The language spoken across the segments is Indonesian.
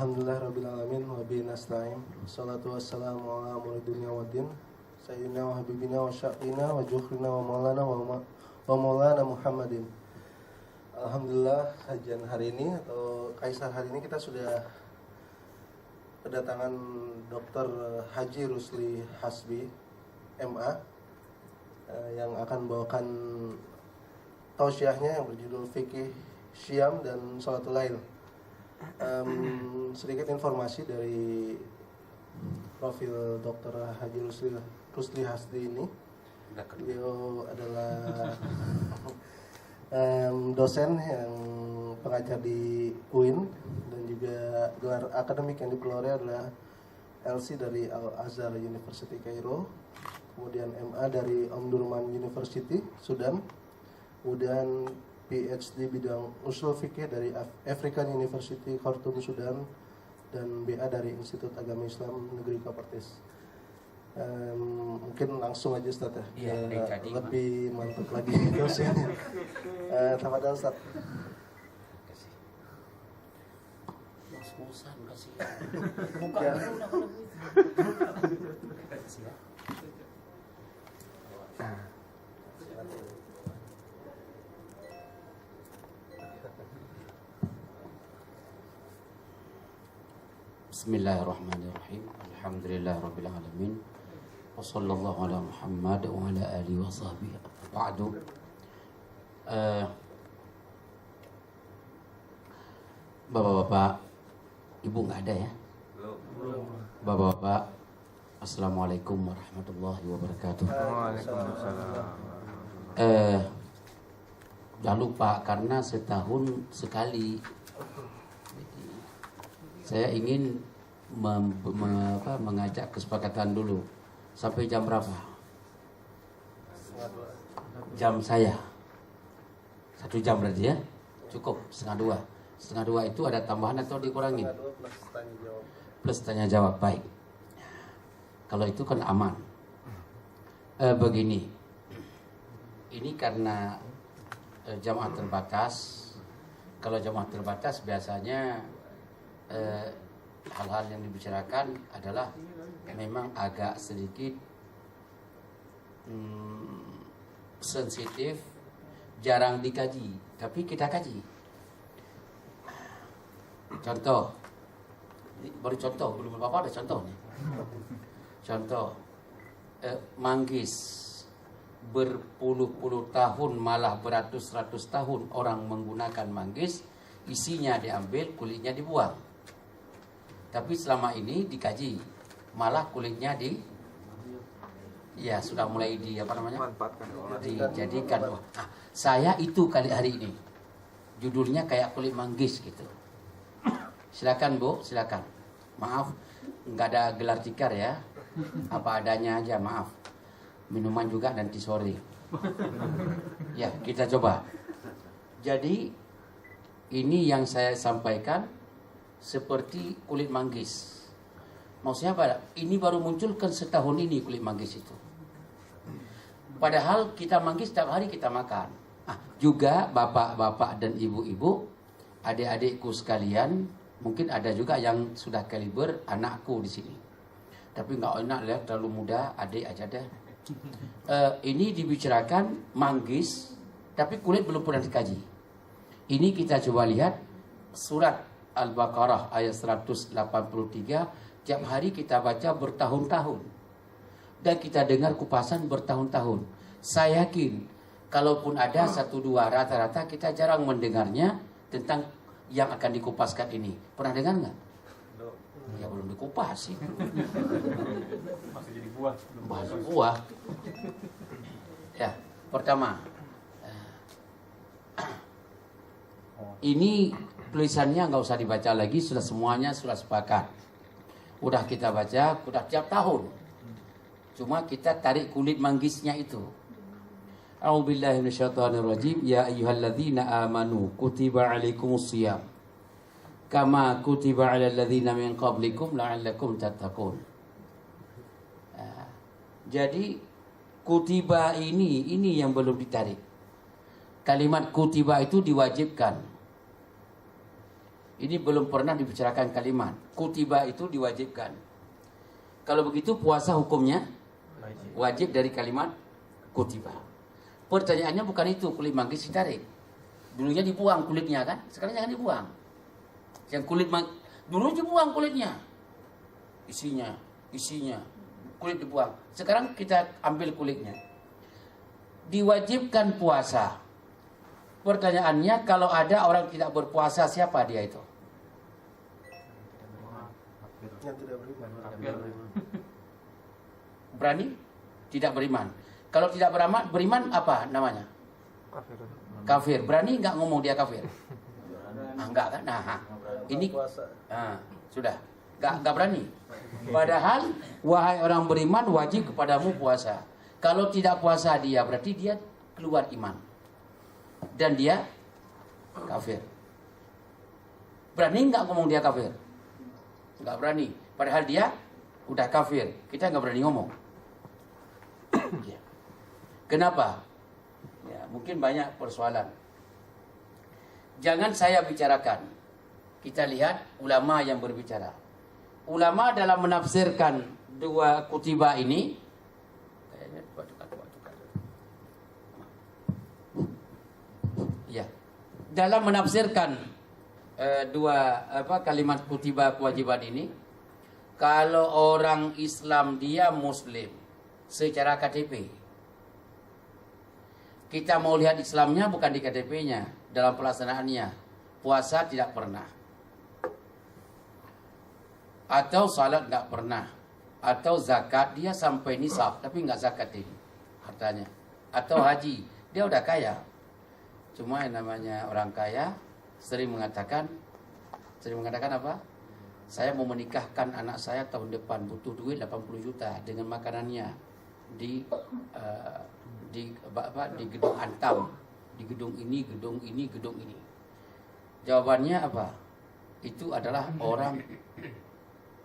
Alhamdulillah Rabbil Alamin wa bihi nasta'in. Wassalatu wassalamu ala amri dunya waddin Sayyidina wa habibina wa syafi'ina wa juhrina wa maulana Muhammadin. Alhamdulillah kajian hari ini atau kaisar hari ini kita sudah kedatangan Dr. Haji Rusli Hasbi MA yang akan bawakan tausiahnya yang berjudul Fikih Syam dan Salatul Lail. Sedikit informasi dari profil Dr. Haji Rusli Hasbi ini. Beliau adalah dosen yang pengajar di UIN dan juga gelar akademik yang diperoleh adalah LC dari Al-Azhar University Kairo, kemudian MA dari Omdurman University Sudan, kemudian PhD bidang usul fikih dari African University Khartoum Sudan, dan BA dari Institut Agama Islam Negeri Kapartis. Mungkin langsung aja Ustaz ya, lebih mantap lagi dosennya. Tafadhol Ustaz. Mas-musan kasih. Buka ya. Kasih ya. Bismillahirrahmanirrahim. Alhamdulillahirabbil alamin. Wassallallahu ala Muhammad wa ala alihi wa sahbihi. Ba'du. Bapak-bapak, Ibu nggak ada ya? Belum. Bapak-bapak, Assalamualaikum warahmatullahi wabarakatuh. Waalaikumsalam. Jangan lupa karena setahun sekali saya ingin mengajak kesepakatan dulu. Sampai jam berapa? Jam saya 1 jam berarti ya? Cukup, 1:30. 1:30 itu ada tambahan atau dikurangin? Plus tanya jawab, baik. Kalau itu kan aman. Begini, ini karena jamaah terbatas. Kalau jamaah terbatas biasanya hal-hal yang dibicarakan adalah memang agak sedikit sensitif, jarang dikaji, tapi kita kaji. Contoh, baru contoh, belum apa-apa ada contohnya. Contoh, manggis berpuluh-puluh tahun, malah beratus-ratus tahun orang menggunakan manggis, isinya diambil, kulitnya dibuang. Tapi selama ini dikaji, malah kulitnya sudah mulai dijadikan. Saya itu kali hari ini judulnya kayak kulit manggis gitu. Silakan Bu, silakan. Maaf, nggak ada gelar tikar ya, apa adanya aja, maaf. Minuman juga nanti sore. Ya, kita coba. Jadi ini yang saya sampaikan seperti kulit manggis. Maksudnya apa? Ini baru muncul kan setahun ini kulit manggis itu. Padahal kita manggis setiap hari kita makan. Juga bapak-bapak dan ibu-ibu, adik-adikku sekalian, mungkin ada juga yang sudah kaliber anakku di sini. Tapi nggak enak lihat terlalu muda, adik aja deh. Ini dibicarakan manggis, tapi kulit belum pernah dikaji. Ini kita coba lihat surat Al-Baqarah ayat 183. Tiap hari kita baca bertahun-tahun, dan kita dengar kupasan bertahun-tahun. Saya yakin kalaupun ada 1-2, rata-rata kita jarang mendengarnya tentang yang akan dikupaskan ini. Pernah dengar nggak? Ya belum dikupas sih. Masih jadi buah. Masih buah. Ya, pertama, ini tulisannya nggak usah dibaca lagi, sudah semuanya sudah sepakat. Udah kita baca, udah tiap tahun. Cuma kita tarik kulit manggisnya itu. A'udzubillahi minasyaitonirrajim. Ya ayyuhalladzina amanu kutiba alaikumusiyam kama kutiba alal ladzina min qablikum la'allakum tattaqun. Jadi kutiba ini yang belum ditarik. Kalimat kutiba itu diwajibkan. Ini belum pernah dibicarakan kalimat. Kutiba itu diwajibkan. Kalau begitu puasa hukumnya wajib dari kalimat kutiba. Pertanyaannya bukan itu, kulit manggis ditarik. Dulunya dibuang kulitnya kan, sekarang jangan dibuang. Yang dulu dibuang kulitnya. Isinya, kulit dibuang. Sekarang kita ambil kulitnya. Diwajibkan puasa. Pertanyaannya, kalau ada orang tidak berpuasa, siapa dia itu? Yang tidak beriman. Berani? Tidak beriman. Kalau tidak beriman apa namanya? Kafir. Berani nggak ngomong dia kafir? Enggak kan? Nah, ini sudah nggak berani. Padahal wahai orang beriman wajib kepadamu puasa. Kalau tidak puasa dia berarti dia keluar iman dan dia kafir. Berani nggak ngomong dia kafir? Nggak berani. Padahal dia udah kafir. Kita nggak berani ngomong. Ya. Kenapa? Ya, mungkin banyak persoalan. Jangan saya bicarakan. Kita lihat ulama yang berbicara. Ulama dalam menafsirkan dua kutiba ini, ya, dalam menafsirkan dua kalimat kutiba kewajiban ini, kalau orang Islam dia Muslim secara KTP, kita mau lihat Islamnya bukan di KTP-nya, dalam pelaksanaannya. Puasa tidak pernah, atau salat nggak pernah, atau zakat dia sampai nisab tapi nggak zakat ini hartanya, atau haji dia udah kaya. Cuma yang namanya orang kaya sering mengatakan apa? Saya mau menikahkan anak saya tahun depan, butuh duit 80 juta dengan makanannya di gedung Antam, di gedung ini. Jawabannya apa? Itu adalah orang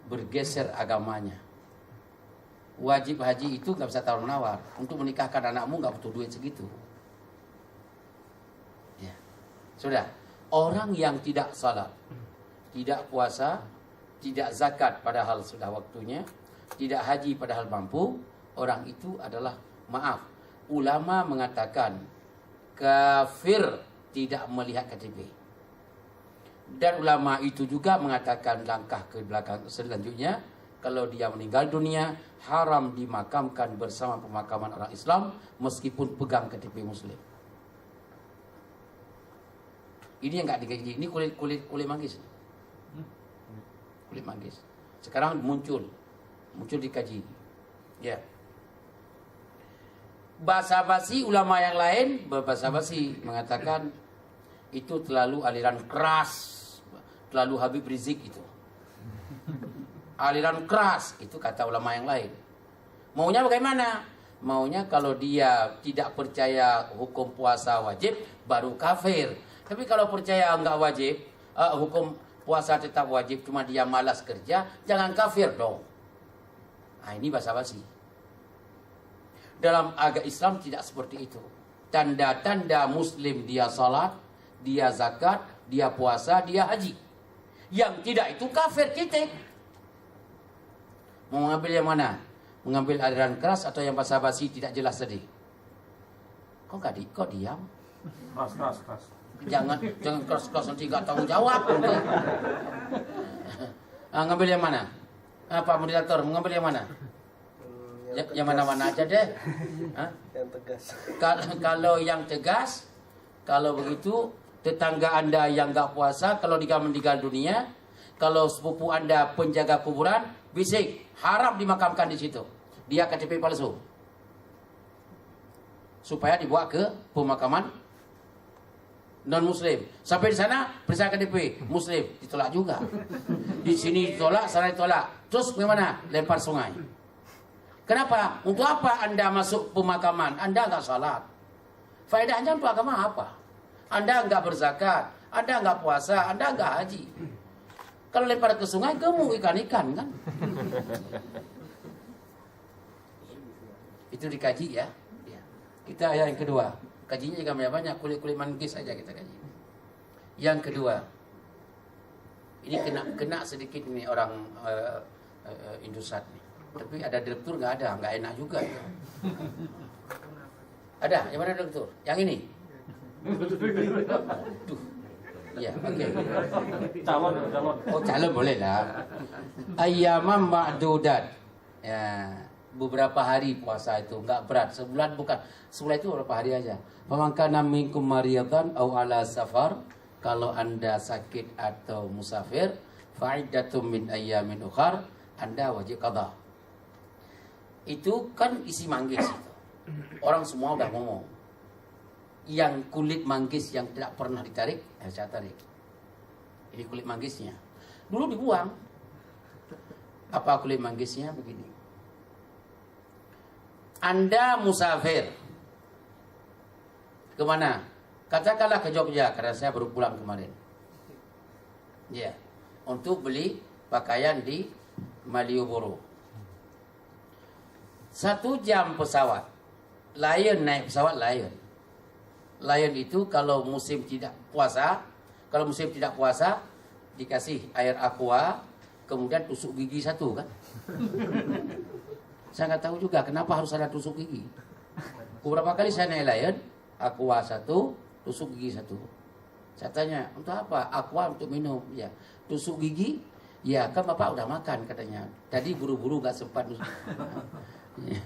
bergeser agamanya. Wajib haji itu nggak bisa tawar menawar. Untuk menikahkan anakmu nggak butuh duit segitu. Ya, sudah. Orang yang tidak salat, tidak puasa, tidak zakat padahal sudah waktunya, tidak haji padahal mampu, orang itu adalah, maaf, ulama mengatakan kafir tidak melihat KTP. Dan ulama itu juga mengatakan langkah ke belakang selanjutnya, kalau dia meninggal dunia haram dimakamkan bersama pemakaman orang Islam meskipun pegang KTP Muslim. Ini yang nggak dikaji. Ini kulit manggis. Kulit manggis. Sekarang muncul dikaji. Ya. Basa-basi ulama yang lain berbasa-basi mengatakan itu terlalu aliran keras, terlalu Habib Rizik itu. Aliran keras itu kata ulama yang lain. Maunya bagaimana? Maunya kalau dia tidak percaya hukum puasa wajib baru kafir. Tapi kalau percaya enggak wajib, hukum puasa tetap wajib, cuma dia malas kerja, jangan kafir dong. Nah, ini basa-basi. Dalam agama Islam tidak seperti itu. Tanda-tanda Muslim dia salat, dia zakat, dia puasa, dia haji. Yang tidak itu kafir kita. Mau mengambil yang mana? Mengambil aliran keras atau yang basa-basi tidak jelas tadi? Kok diam? Keras. Jangan keras-keras nanti nggak tanggung jawab. Ngambil yang mana? Pak moderator, mengambil yang mana? Yang mana-mana aja deh. Yang tegas. Kalau yang tegas, kalau begitu tetangga Anda yang nggak puasa, kalau dia meninggal dunia, kalau sepupu Anda penjaga kuburan, bisik, haram dimakamkan di situ. Dia KTP palsu. Supaya dibawa ke pemakaman non-Muslim. Sampai di sana periksa KTP Muslim, ditolak juga. Di sini ditolak, sana ditolak. Terus bagaimana? Lempar sungai. Kenapa? Untuk apa Anda masuk pemakaman? Anda nggak salat. Faedahnya untuk agama apa? Anda nggak berzakat, Anda nggak puasa, Anda nggak haji. Kalau lempar ke sungai, gemuk ikan-ikan kan? Itu dikaji ya. Kita yang kedua. Kajinya juga banyak, kulit-kulit manggis saja kita kaji. Yang kedua, Ini kena sedikit nih orang Indosat nih. Tapi ada direktur nggak enak juga. Ya. Ada, yang mana direktur? Yang ini? Duh. Ya, oke. Calon. Oh, calon boleh lah. Ayyamam ma'dudat. Ya, beberapa hari puasa itu enggak berat. Sebulan bukan. Sebulan itu beberapa hari aja. Faman kana minkum mariyadan aw ala safar, kalau Anda sakit atau musafir, fa'iddatum min ayyamin ukhar, Anda wajib qada. Itu kan isi manggis itu. Orang semua udah ngomong. Yang kulit manggis yang tidak pernah ditarik, saya tarik. Ini kulit manggisnya. Dulu dibuang. Apa kulit manggisnya? Begini. Anda musafir. Kemana? Katakanlah ke Jogja, karena saya baru pulang kemarin. Ya, untuk beli pakaian di Malioboro. 1 jam pesawat. Lion naik pesawat Lion. Lion itu kalau musim tidak puasa, dikasih air aqua, kemudian tusuk gigi 1 kan? Saya nggak tahu juga kenapa harus ada tusuk gigi. Beberapa kali saya naik Lion, aqua 1, tusuk gigi 1. Saya tanya, untuk apa? Aqua untuk minum. Ya, tusuk gigi. Ya, kan Bapak udah makan katanya. Tadi buru-buru nggak sempat. Ya.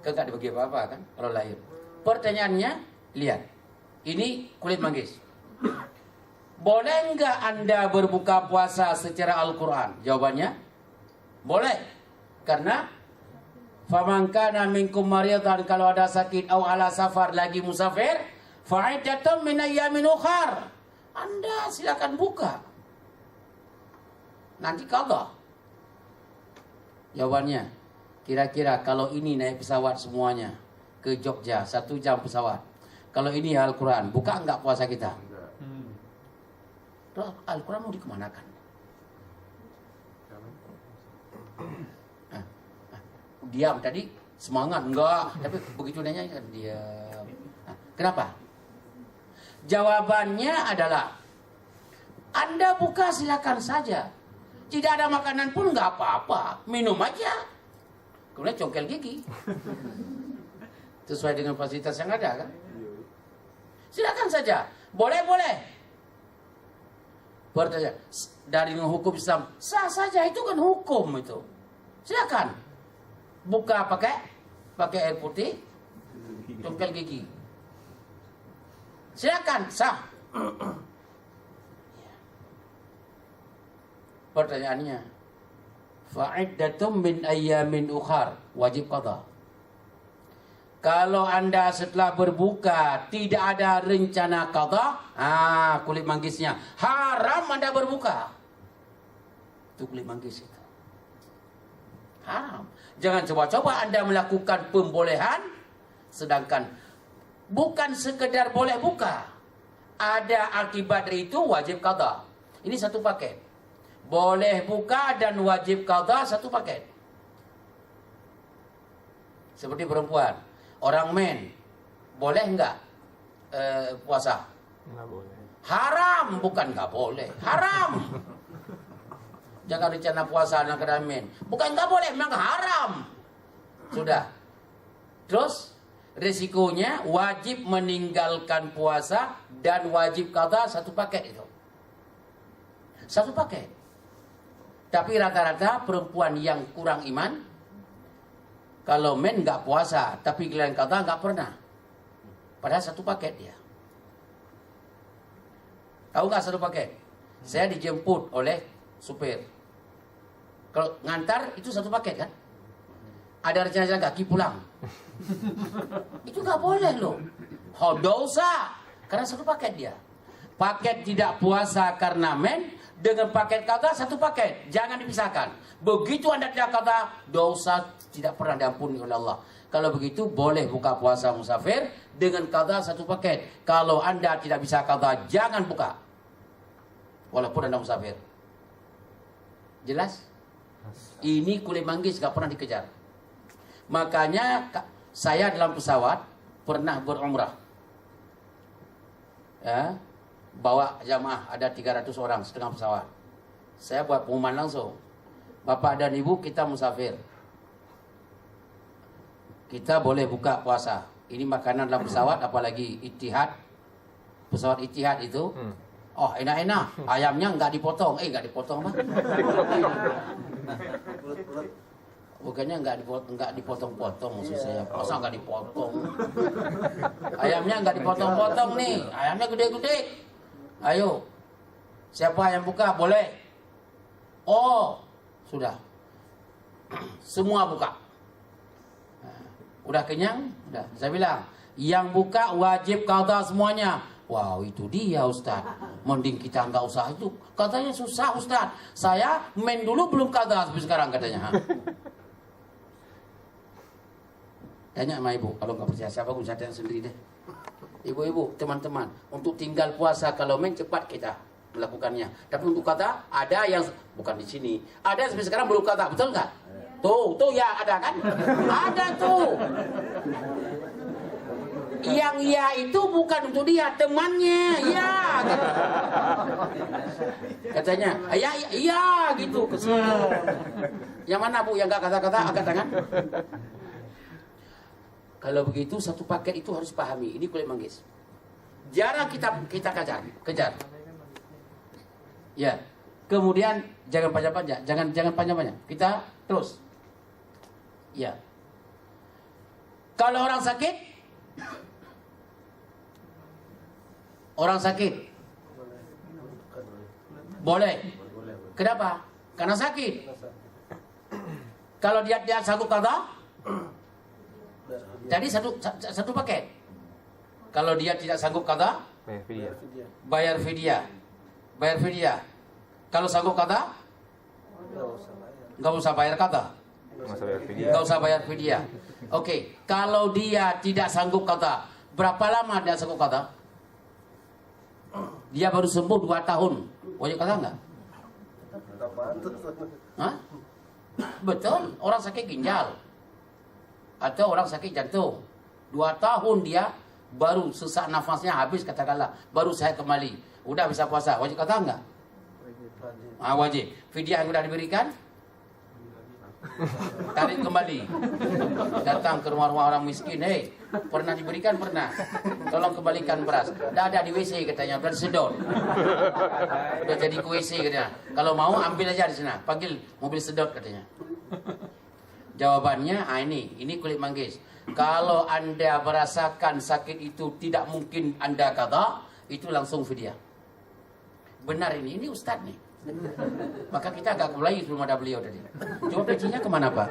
Enggak dibagi apa-apa kan kalau Lion. Pertanyaannya, lihat. Ini kulit manggis. Boleh enggak Anda berbuka puasa secara Al-Quran? Jawabannya, boleh. Karena faman kana minkum maridan, kalau ada sakit atau ala safar, lagi musafir, fa'iddatun min ayyamin ukhar. Anda silakan buka. Nanti qada. Jawabannya, kira-kira kalau ini naik pesawat semuanya ke Jogja, 1 jam pesawat. Kalau ini Al-Quran, buka enggak puasa kita? Terus Al-Quran mau dikemanakan? Diam tadi, semangat enggak, tapi begitu nanya kan diam. Kenapa? Jawabannya adalah, Anda buka silakan saja. Tidak ada makanan pun enggak apa-apa, minum aja. Kemudian congkel gigi. Sesuai dengan fasilitas yang ada kan? Silakan saja. Boleh. Pertanyaan, dari hukum Islam, sah saja, itu kan hukum itu. Silakan. Buka pakai air putih, congkel gigi. Silakan, sah. Pertanyaannya, fa'iddatum min ayyamin ukhar, wajib qada. Kalau Anda setelah berbuka tidak ada rencana qada, kulit manggisnya haram Anda berbuka. Itu kulit manggis itu. Haram. Jangan coba-coba Anda melakukan pembolehan sedangkan bukan sekedar boleh buka. Ada akibat dari itu, wajib qada. Ini satu paket. Boleh buka dan wajib qada, satu paket. Seperti perempuan, orang men, boleh enggak puasa? Nggak boleh. Haram, bukan enggak boleh, haram. Jangan rencana puasa anak men, bukan enggak boleh, memang haram. Sudah. Terus resikonya wajib meninggalkan puasa dan wajib qada, satu paket itu. Satu paket. Tapi rata-rata perempuan yang kurang iman, kalau men nggak puasa, tapi giliran qada nggak pernah. Padahal satu paket dia. Tahu nggak satu paket? Saya dijemput oleh supir. Kalau ngantar itu satu paket kan? Ada rencana jalan kaki pulang. Itu nggak boleh loh. Dosa. Karena satu paket dia. Paket tidak puasa karena men, dengan paket qada satu paket. Jangan dipisahkan. Begitu Anda tidak qada, dosa tidak pernah diampuni oleh Allah. Kalau begitu boleh buka puasa musafir dengan qada satu paket. Kalau Anda tidak bisa qada, jangan buka. Walaupun Anda musafir. Jelas? Ini kulit manggis gak pernah dikejar. Makanya saya dalam pesawat pernah berumrah. ya, bawa jamaah ada 300 orang setengah pesawat. Saya buat pengumuman langsung. Bapak dan Ibu, kita musafir. Kita boleh buka puasa. Ini makanan dalam pesawat, apalagi Etihad. Pesawat Etihad itu. Oh, enak-enak. Ayamnya nggak dipotong. Nggak dipotong apa? Bukannya nggak dipotong-potong maksud saya. Masa nggak dipotong? Ayamnya nggak dipotong-potong nih. Ayamnya gede-gede. Ayo. Siapa yang buka? Boleh. Oh, sudah. Semua buka. Udah kenyang? Udah. Saya bilang, yang buka wajib qadha semuanya. Wow, itu dia Ustaz. Mending kita nggak usah itu. Katanya susah Ustaz. Saya main dulu belum qadha sampai sekarang katanya. Tanya sama ibu, kalau nggak percaya siapa pun saya tanya sendiri deh. Ibu-ibu, teman-teman, untuk tinggal puasa kalau main cepat kita melakukannya. Tapi untuk kata ada yang bukan di sini, ada sampai sekarang belum kata, betul nggak? Tuh ya ada kan? Ada tuh. Yang ya itu bukan untuk dia, temannya. Ya. Katanya, iya gitu. Kesel. Yang mana Bu yang nggak kata-kata angkat tangan? Kalau begitu satu paket itu harus pahami. Ini kulit manggis. Jarang kita kejar. Ya. Kemudian jangan panjang-panjang, jangan panjang-panjang. Kita terus. Ya. Kalau orang sakit boleh. Kenapa? Karena sakit. Kalau dia sanggup qadha, jadi satu paket. Kalau dia tidak sanggup qadha, bayar fidyah. Kalau sanggup qadha, nggak usah bayar qadha. Nggak usah bayar fidyah. Oke, kalau dia tidak sanggup qadha, berapa lama dia sanggup qadha? Dia baru sembuh 2 tahun. Wajib qadha nggak? Hah? Betul, orang sakit ginjal atau orang sakit jantung 2 tahun dia baru sesak nafasnya habis katakanlah, baru sehat kembali, udah bisa puasa, wajib qadha enggak? Wajib. Fidyah yang sudah diberikan tarik kembali, datang ke rumah-rumah orang miskin, pernah diberikan, pernah, tolong kembalikan beras, dah ada di WC katanya, udah disedot, udah jadi ke WC katanya, kalau mau ambil aja di sana, panggil mobil sedot katanya. Jawabannya, ini kulit manggis. Kalau Anda merasakan sakit itu tidak mungkin Anda qadha, itu langsung fidyah. Benar ini Ustaz nih. Maka kita agak mulai sebelum ada beliau tadi. Coba pecinya kemana Pak?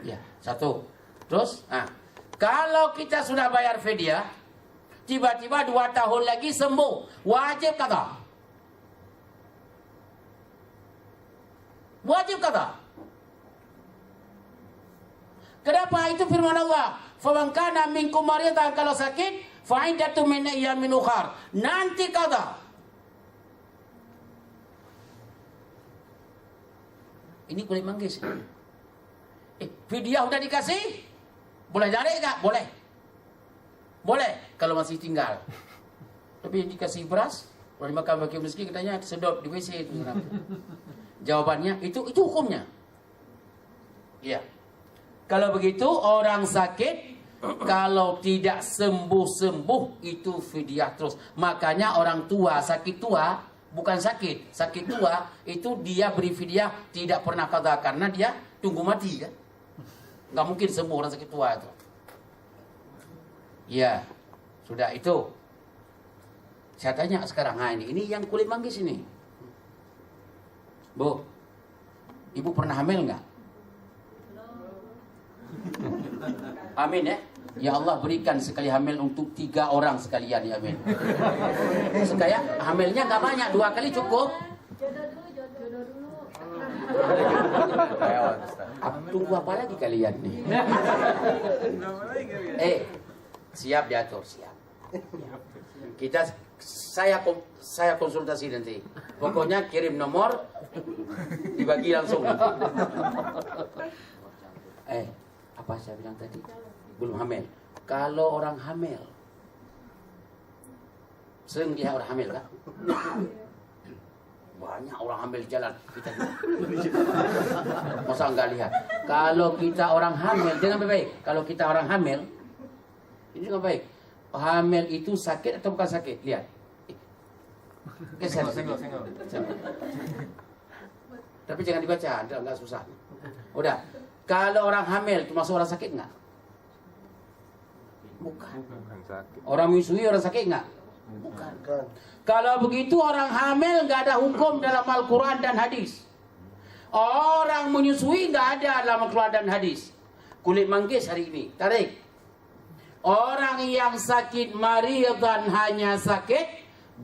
Ya, satu. Terus, kalau kita sudah bayar fidyah, tiba-tiba 2 tahun lagi sembuh, wajib qadha. Wajib qadha. Kenapa? Itu firman Allah. Faman kana minkum maridan, kalau sakit, fa iddatu min ayyamin ukhar. Nanti qadha. Ini kulit manggis. Fidyah udah dikasih? Boleh tarik enggak? Boleh. Boleh kalau masih tinggal. Tapi yang dikasih beras, kalau dimakan bagi miskin katanya sedot di WC itu. Jawabannya itu hukumnya. Iya. Kalau begitu orang sakit kalau tidak sembuh itu fidyah terus. Makanya orang tua sakit tua bukan sakit tua itu dia beri fidyah tidak pernah qadha karena dia tunggu mati kan. Nggak mungkin sembuh orang sakit tua itu. Ya, sudah itu. Saya tanya sekarang, ini yang kulit manggis ini. Bu, ibu pernah hamil nggak? Amin ya. Ya Allah berikan sekali hamil untuk 3 orang sekalian ya amin. Sekaya hamilnya nggak banyak, 2 kali cukup. Jodoh dulu. Tunggu apa lagi kalian nih? Siap diatur, siap. Saya konsultasi nanti. Pokoknya kirim nomor, dibagi langsung nanti. Apa saya bilang tadi? Belum hamil. Kalau orang hamil Sering lihat orang hamil kan? Banyak orang hamil jalan kita juga. Masa enggak lihat? Kalau kita orang hamil, jangan baik-baik. Kalau kita orang hamil, ini jangan baik. Hamil itu sakit atau bukan sakit? Lihat. Senggol. Tapi jangan dibaca, enggak susah. Udah. Kalau orang hamil termasuk orang sakit enggak? Bukan. Orang menyusui orang sakit enggak? Bukan. Kalau begitu orang hamil nggak ada hukum dalam Al-Quran dan hadis. Orang menyusui nggak ada dalam Al-Quran dan hadis. Kulit manggis hari ini, tarik. Orang yang sakit maridan hanya sakit,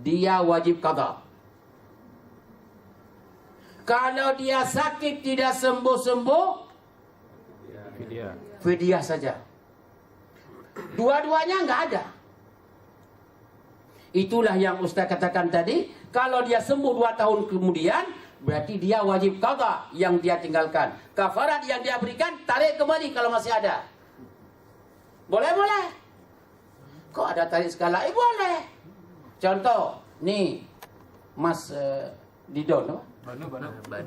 dia wajib qada. Kalau dia sakit tidak sembuh-sembuh, fidyah saja. Dua-duanya nggak ada. Itulah yang Ustaz katakan tadi. Kalau dia sembuh 2 tahun kemudian, berarti dia wajib qada yang dia tinggalkan. Kafarat yang dia berikan, tarik kembali kalau masih ada. Boleh? Kok ada tarik segala? Boleh. Contoh, nih Mas Didon,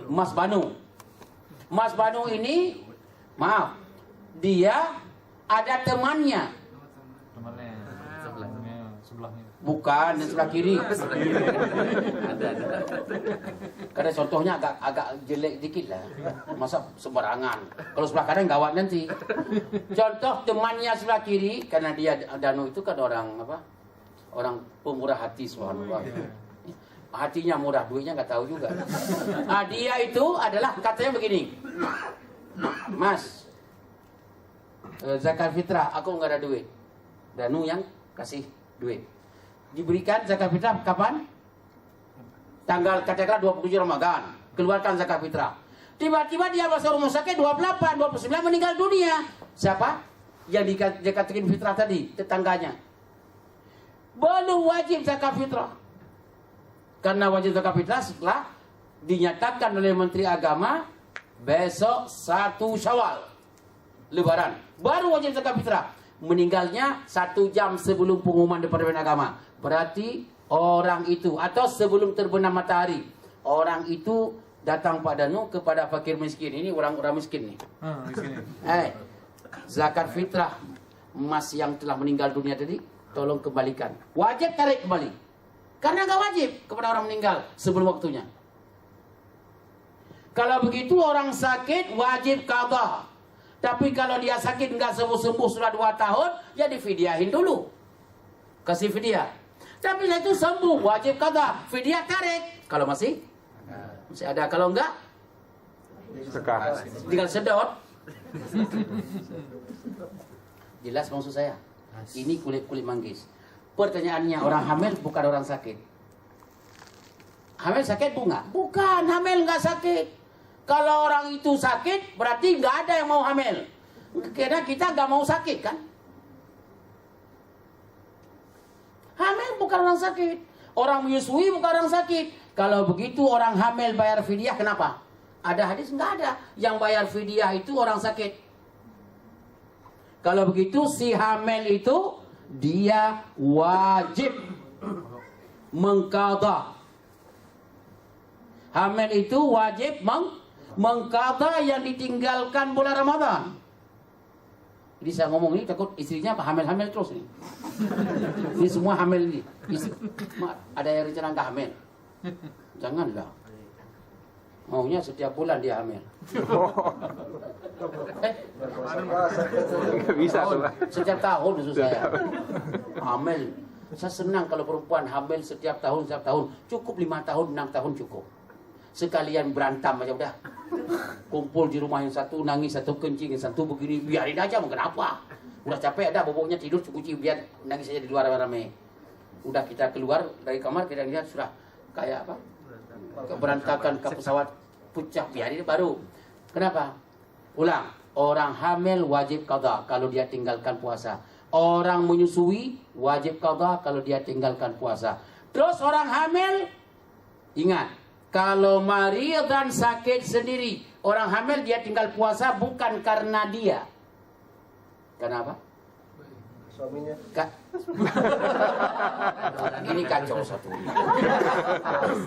Mas Banu. Mas Banu ini, maaf, dia ada temannya. Bukan, di sebelah kiri. Ada. Karena contohnya agak jelek dikit lah. Masa sembarangan. Kalau sebelah kanan gawat nanti. Contoh temannya sebelah kiri, karena dia Danu itu kan orang apa? Orang pemurah hati, subhanallah. Hatinya murah, duitnya nggak tahu juga. Dia itu adalah katanya begini. Mas, zakat fitrah, aku nggak ada duit. Danu yang kasih duit. Diberikan zakat fitrah kapan? Tanggal katakanlah 27 Ramadan. Keluarkan zakat fitrah. Tiba-tiba dia masuk rumah sakit 28, 29 meninggal dunia. Siapa? Yang dikatakan fitrah tadi, tetangganya. Belum wajib zakat fitrah. Karena wajib zakat fitrah setelah dinyatakan oleh Menteri Agama besok 1 Syawal Lebaran. Baru wajib zakat fitrah. Meninggalnya 1 jam sebelum pengumuman Departemen Agama. Berarti orang itu, atau sebelum terbenam matahari, orang itu datang padamu kepada fakir miskin. Ini orang-orang miskin nih. Zakat fitrah emas yang telah meninggal dunia tadi, tolong kembalikan. Wajib tarik kembali. Karena nggak wajib kepada orang meninggal sebelum waktunya. Kalau begitu orang sakit wajib qada. Tapi kalau dia sakit nggak sembuh-sembuh sudah 2 tahun, ya difidyahin dulu. Kasih fidyah. Tapi setelah itu sembuh, wajib qada. Fidyah tarik. Kalau masih ada. Kalau enggak, tinggal sedot. Jelas maksud saya. Ini kulit manggis. Pertanyaannya, orang hamil bukan orang sakit. Hamil sakit bunga? Bukan, hamil nggak sakit. Kalau orang itu sakit, berarti nggak ada yang mau hamil. Karena kita nggak mau sakit kan? Hamil bukan orang sakit. Orang menyusui bukan orang sakit. Kalau begitu orang hamil bayar fidyah, kenapa? Ada hadis? Nggak ada. Yang bayar fidyah itu orang sakit. Kalau begitu si hamil itu dia wajib mengqadha. Hamil itu wajib mengqadha yang ditinggalkan bulan Ramadan. Jadi saya ngomong ini takut istrinya hamil-hamil terus nih. Ini semua hamil nih. Ada yang rencana nggak hamil? Janganlah. Maunya setiap bulan dia hamil. Bisa tuh. Setiap tahun maksud saya. Hamil. Saya senang kalau perempuan hamil setiap tahun. Cukup 5 tahun, 6 tahun cukup. Sekalian berantem aja udah. Kumpul di rumah yang satu nangis, satu kencing, yang satu begini, biarin aja, mau kenapa? Udah capek ada boboknya tidur cuci, biar nangis aja di luar rame. Udah kita keluar dari kamar, kita lihat sudah kayak apa? Berantakan ke pesawat puncak, biarin baru. Kenapa? Ulang. Orang hamil wajib qadha kalau dia tinggalkan puasa. Orang menyusui wajib qadha kalau dia tinggalkan puasa. Terus orang hamil, ingat, kalau marid dan sakit sendiri, orang hamil dia tinggal puasa bukan karena dia. Kenapa? suaminya. Ini kacau satu.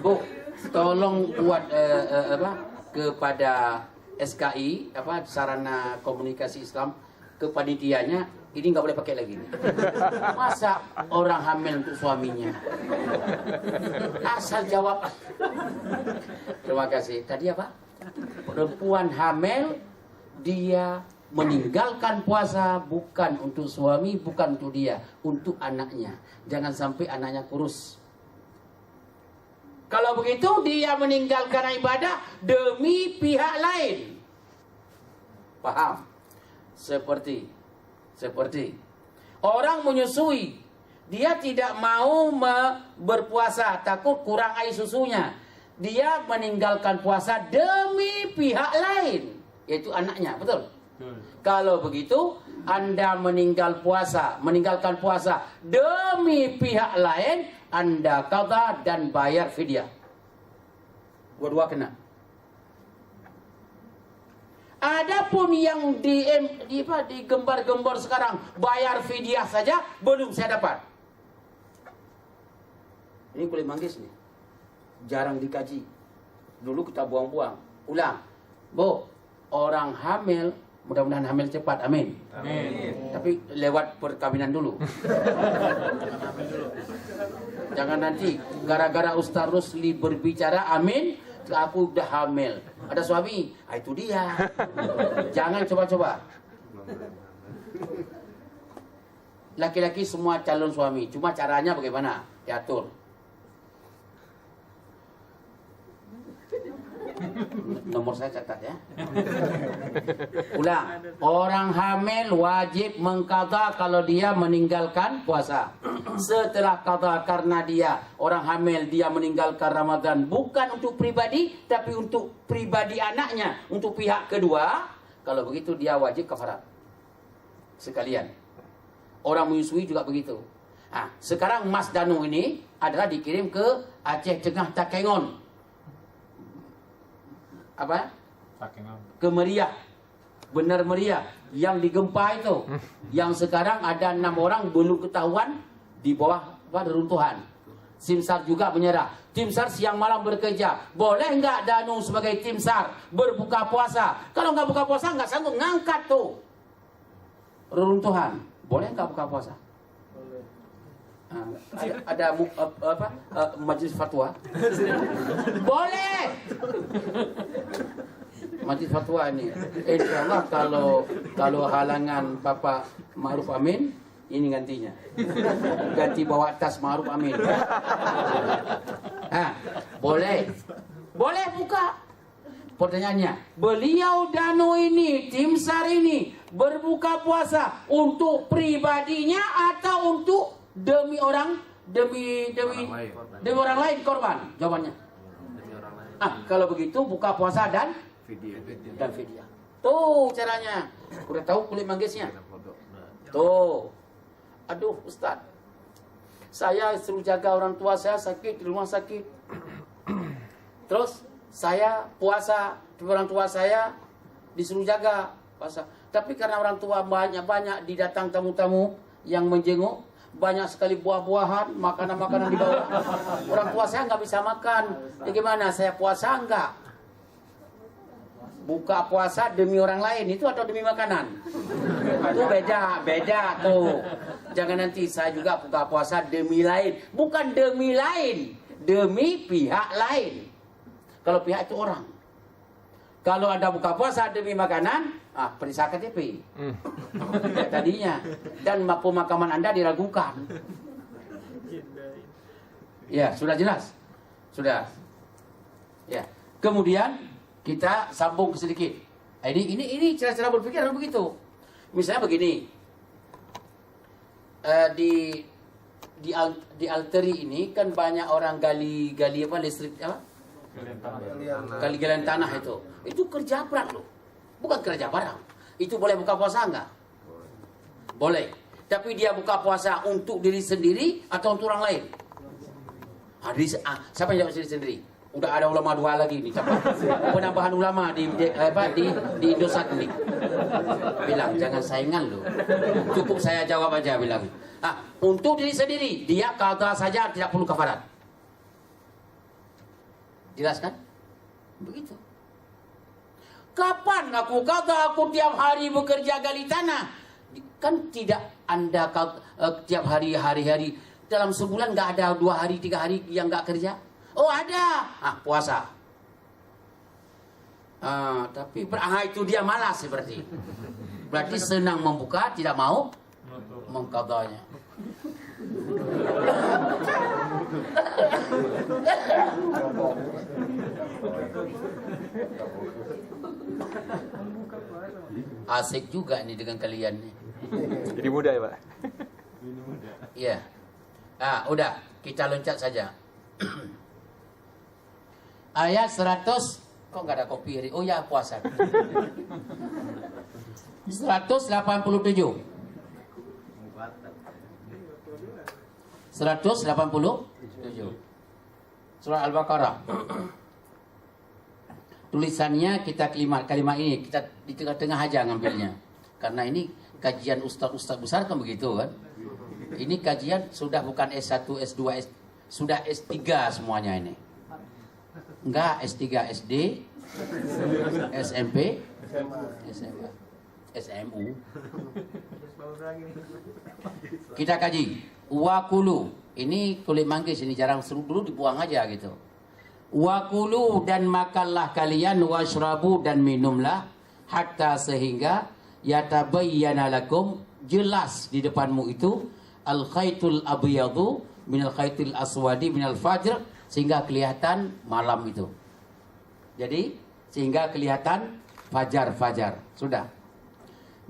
Bu, tolong buat kepada SKI sarana komunikasi Islam kepanitianya ini nggak boleh pakai lagi nih. Masa orang hamil untuk suaminya? Asal jawab. Terima kasih. Tadi apa? Perempuan hamil dia meninggalkan puasa bukan untuk suami, bukan untuk dia, untuk anaknya. Jangan sampai anaknya kurus. Kalau begitu dia meninggalkan ibadah demi pihak lain. Paham? Seperti orang menyusui, dia tidak mau berpuasa, takut kurang air susunya. Dia meninggalkan puasa demi pihak lain, yaitu anaknya, betul? Kalau begitu, Anda meninggalkan puasa demi pihak lain, Anda qadha dan bayar fidyah. Dua-dua kena. Adapun yang digembar-gembar sekarang bayar fidyah saja belum saya dapat. Ini boleh manggis nih. Jarang dikaji. Dulu kita buang-buang. Ulang. Bu, orang hamil mudah-mudahan hamil cepat, amin. Amin. Tapi lewat perkawinan dulu. Jangan nanti gara-gara Ustaz Rusli berbicara amin, aku udah hamil. Ada suami, itu dia. Jangan coba-coba. Laki-laki semua calon suami, cuma caranya bagaimana? Diatur. Nomor saya catat ya. Ulang. Orang hamil wajib mengqadha kalau dia meninggalkan puasa. Setelah qadha karena dia orang hamil, dia meninggalkan Ramadan bukan untuk pribadi tapi untuk pribadi anaknya, untuk pihak kedua. Kalau begitu dia wajib kafarat. Sekalian. Orang menyusui juga begitu. Nah, sekarang Mas Danu ini adalah dikirim ke Aceh Tengah Takengon. Apa? Ke Meriah. Benar Meriah. Yang digempa itu. Yang sekarang ada 6 orang belum ketahuan di bawah reruntuhan. Tim SAR juga menyerah. Tim SAR siang malam bekerja. Boleh nggak Danu sebagai tim SAR berbuka puasa? Kalau nggak buka puasa nggak sanggup ngangkat tuh reruntuhan. Boleh nggak buka puasa? Ada majelis fatwa. Boleh. Majelis fatwa ini. Insyaallah kalau halangan Bapak Ma'ruf Amin, ini gantinya. Ganti bawa tas Ma'ruf Amin. Boleh. Boleh buka. Pertanyaannya, beliau Danu ini, tim SAR ini berbuka puasa untuk pribadinya atau untuk demi orang lain korban? Jawabannya. Kalau begitu buka puasa dan fidyah. Tuh caranya. Udah tahu kulit manggisnya? Tuh. Aduh Ustaz, saya suruh jaga orang tua saya sakit di rumah sakit. Terus saya puasa, orang tua saya disuruh jaga puasa. Tapi karena orang tua banyak didatang tamu-tamu yang menjenguk, banyak sekali buah-buahan, makanan-makanan di bawah. Orang tua saya nggak bisa makan. Ya gimana? Saya puasa enggak? Buka puasa demi orang lain itu atau demi makanan? Itu beda tuh. Jangan nanti saya juga buka puasa demi lain. Bukan demi lain, demi pihak lain. Kalau pihak itu orang. Kalau Anda buka puasa demi makanan, periksa KTP. Tadinya. Dan pemakaman Anda diragukan. Ya, sudah jelas? Sudah. Ya. Kemudian kita sambung sedikit. Ini cara-cara berpikir harus begitu. Misalnya begini. Di Alteri ini kan banyak orang gali listrik apa? Galian tanah itu kerja berat loh, bukan kerja barang. Itu boleh buka puasa enggak? Boleh. Tapi dia buka puasa untuk diri sendiri atau untuk orang lain? Siapa yang jawab diri sendiri? Udah ada ulama 2 lagi nih, penambahan ulama di Indosat ini. Bilang jangan saingan lu. Cukup saya jawab aja bilang. Untuk diri sendiri dia qada saja tidak perlu kafarat. Jelas kan? Begitu. Kapan aku kata aku tiap hari bekerja gali tanah? Kan tidak Anda tiap hari dalam sebulan nggak ada 2 hari 3 hari yang nggak kerja? Oh ada, puasa. Tapi itu dia malas seperti. Berarti senang membuka, tidak mau mengqadanya. Asik juga nih dengan kalian nih. Jadi mudah ya Pak? Iya. Udah, kita loncat saja. Ayat 100. Kok nggak ada kopi? Oh ya, puasa. 187. 187. Surah Al-Baqarah. Tulisannya kita kalimat ini kita di tengah-tengah aja ngambilnya. Karena ini kajian ustaz besar kan begitu kan. Ini kajian sudah bukan S1, S2, sudah S3 semuanya ini. Enggak, S3, SD, SMP, SMA, SMU. Kita kaji. Wakulu. Ini kulit manggis, ini jarang seru dulu dibuang aja gitu. Wakulu dan makanlah kalian, washrabu dan minumlah, hatta sehingga yatabayyana lakum, jelas di depanmu itu al-khaytul abyadu minal khaytil aswadi minal fajr, sehingga kelihatan malam itu. Jadi sehingga kelihatan fajar. Sudah.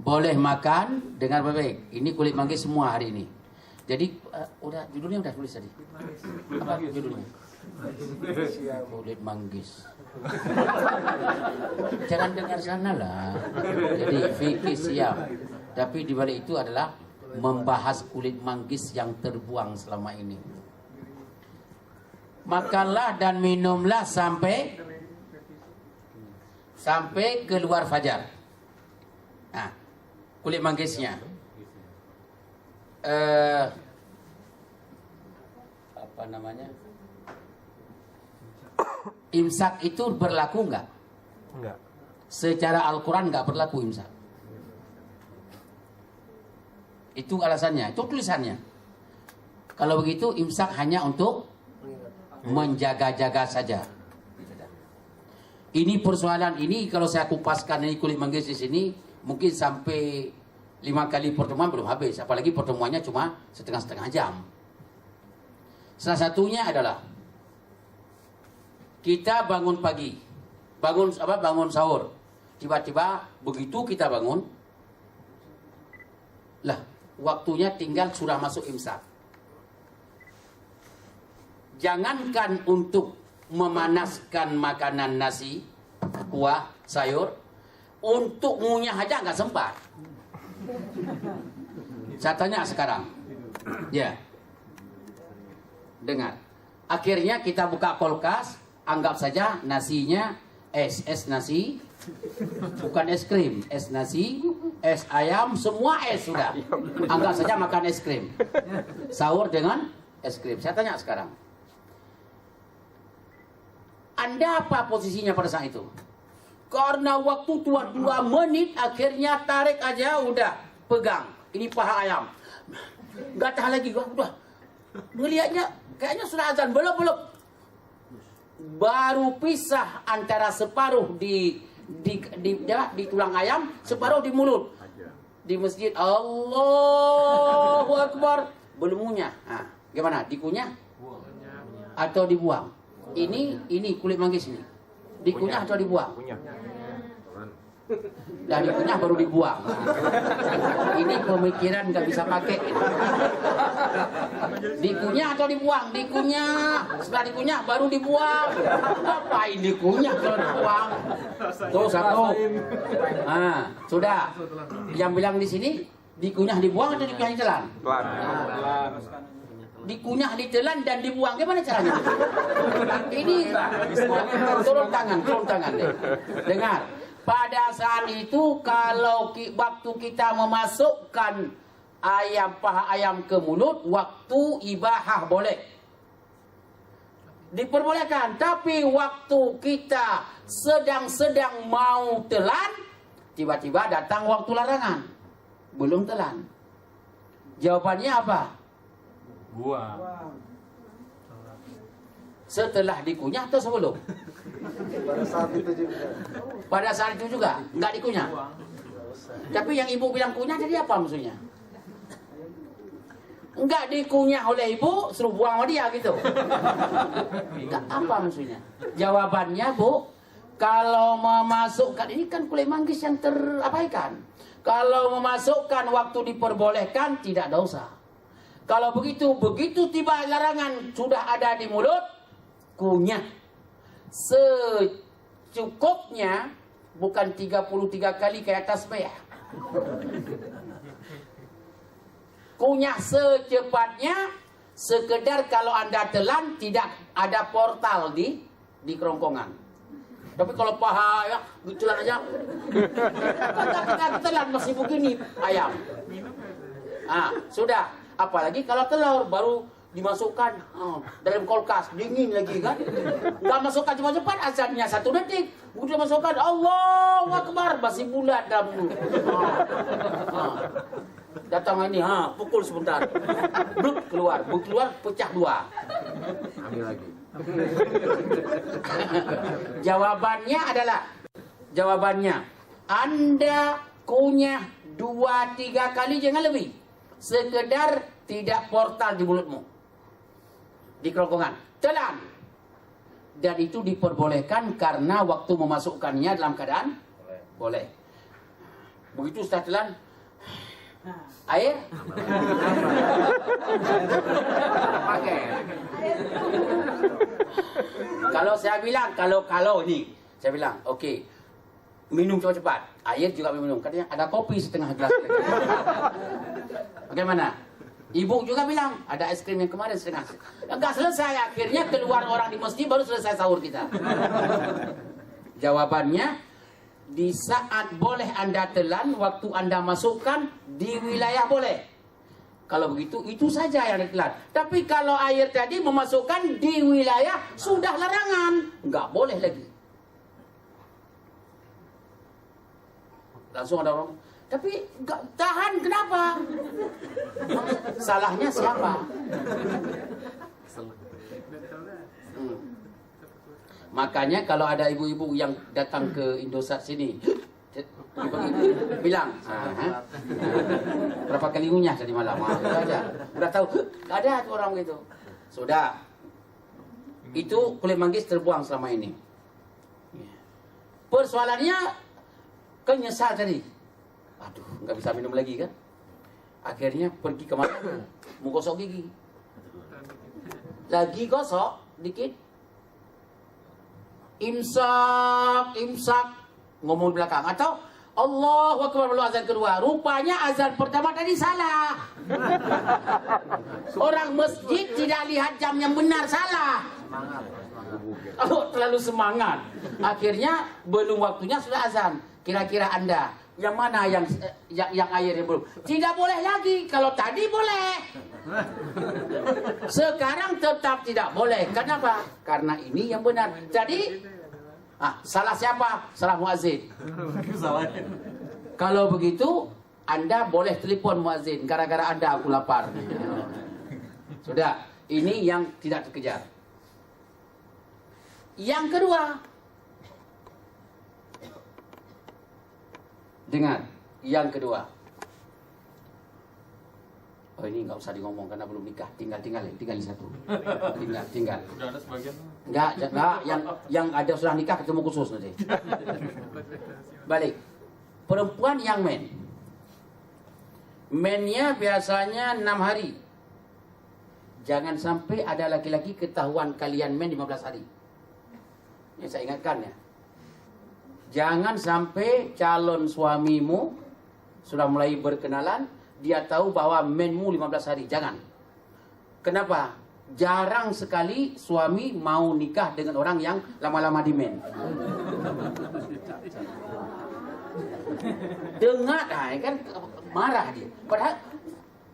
Boleh makan dengan baik. Ini kulit manggis semua hari ini. Jadi judulnya udah tulis tadi. Apa judulnya? Kulit manggis. Jangan dengar sana lah. Jadi fikih siap. Tapi di balik itu adalah membahas kulit manggis yang terbuang selama ini. Makanlah dan minumlah sampai keluar fajar. Kulit manggisnya. Apa namanya? Imsak itu berlaku enggak? Enggak. Secara Al-Quran enggak berlaku imsak. Itu alasannya, itu tulisannya. Kalau begitu imsak hanya untuk menjaga-jaga saja. Ini persoalan ini kalau saya kupaskan ini kulit manggis di sini mungkin sampai 5 kali pertemuan belum habis. Apalagi pertemuannya cuma setengah jam. Salah satunya adalah kita bangun pagi, bangun sahur. Tiba-tiba begitu kita bangun, lah waktunya tinggal sudah masuk imsak. Jangankan untuk memanaskan makanan nasi, kuah, sayur, untuk ngunyah aja nggak sempat. Saya tanya sekarang, ya, dengar. Akhirnya kita buka kulkas, anggap saja nasinya es nasi, bukan es krim, es nasi, es ayam, semua es sudah. Anggap saja makan es krim, sahur dengan es krim. Saya tanya sekarang, Anda apa posisinya pada saat itu? Karena waktu tua 2 menit, akhirnya tarik aja udah pegang. Ini paha ayam. Gak tahan lagi gua udah. Melihatnya kayaknya sudah azan, belum. Baru pisah antara separuh di tulang ayam, separuh di mulut. Di masjid Allahu Akbar, belum ngunyah. Gimana? Dikunyah atau dibuang? Ini kulit manggis ini. Dikunyah atau dibuang? Dan dikunyah baru dibuang. Ini pemikiran nggak bisa pakai. Dikunyah atau dibuang? Dikunyah. Setelah dikunyah baru dibuang. Apa ini dikunyah kalau dibuang? Tuh satu. Sudah. Yang bilang di sini dikunyah dibuang atau dikunyah ditelan? Dikunyah, ditelan dan dibuang. Gimana caranya? Ini turun tangan deh. Dengar. pada saat itu kalau waktu kita memasukkan paha ayam ke mulut, waktu ibahah boleh, diperbolehkan. Tapi waktu kita sedang mau telan, tiba-tiba datang waktu larangan, belum telan. Jawabannya apa? Buang. Setelah dikunyah atau sebelum? Pada saat itu juga. Pada saat itu juga nggak dikunyah. Tapi yang ibu bilang kunyah jadi apa maksudnya? Enggak dikunyah oleh ibu, suruh buang sama dia gitu. Enggak, apa maksudnya? Jawabannya, Bu, kalau memasukkan, ini kan kulit manggis yang terabaikan. Kalau memasukkan waktu diperbolehkan, tidak dosa. Kalau begitu tiba larangan sudah ada di mulut, kunyah. Secukupnya, bukan 33 kali kayak tasbih. Kunyah secepatnya, sekedar kalau Anda telan tidak ada portal di kerongkongan. Tapi kalau paha ya, telan aja. Kita telan masih begini ayam. Sudah. Apalagi kalau telur baru dimasukkan dalam kulkas, dingin lagi kan. Nggak masukkan cepat-cepat, azannya 1 detik. Udah masukkan, Allahu Akbar, masih bulat dalam mulut. Datang ini, pukul sebentar. Bluk, keluar, pecah 2. Ambil lagi. Jawabannya, Anda kunyah 2-3 kali, jangan lebih. Sekedar tidak portal di mulutmu, di kerongkongan, telan. Dan itu diperbolehkan karena waktu memasukkannya dalam keadaan boleh. Begitu setelah telan, air pakai. Kalau saya bilang, kalau ini saya bilang, oke, minum cepat-cepat, air juga minum. Katanya ada kopi setengah gelas. Bagaimana? Ibu juga bilang ada es krim yang kemarin setengah. Enggak selesai, akhirnya keluar orang di masjid baru selesai sahur kita. Jawabannya, di saat boleh Anda telan, waktu Anda masukkan di wilayah boleh. Kalau begitu, itu saja yang ditelan. Tapi kalau air tadi memasukkan di wilayah sudah larangan, nggak boleh lagi. Langsung ada orang, tapi nggak tahan, kenapa? Salahnya siapa? Makanya kalau ada ibu-ibu yang datang ke Indosat sini, bilang, berapa kali ngunyah tadi malam? Udah tahu, ada orang gitu. Sudah, itu kulit manggis terbuang selama ini. Persoalannya, kan nyesal tadi. Aduh, nggak bisa minum lagi kan? Akhirnya pergi ke mana? Mau gosok gigi. Lagi gosok, dikit. Imsak, ngomong di belakang. Atau Allahu Akbar belum azan kedua. Rupanya azan pertama tadi salah. Orang masjid tidak lihat jam yang benar, salah. Oh, terlalu semangat. Akhirnya belum waktunya sudah azan. Kira-kira Anda yang mana yang air yang belum? Tidak boleh lagi. Kalau tadi boleh. Sekarang tetap tidak boleh. Kenapa? Karena ini yang benar. Jadi salah siapa? Salah muazzin. Kalau begitu, Anda boleh telepon muazzin. Gara-gara Anda aku lapar. Sudah. Ini yang tidak terkejar. Yang kedua, dengar, yang kedua. Oh, ini nggak usah ngomong karena belum nikah. Tinggal satu. Tinggal. Udah ada sebagian. Enggak, yang ada sudah nikah ketemu khusus nanti. Balik. Perempuan yang men. Mennya biasanya 6 hari. Jangan sampai ada laki-laki ketahuan kalian men 15 hari. Ini saya ingatkan ya. Jangan sampai calon suamimu sudah mulai berkenalan, dia tahu bahwa menmu 15 hari. Jangan. Kenapa? Jarang sekali suami mau nikah dengan orang yang lama-lama di men. Dengar, kan marah dia. Padahal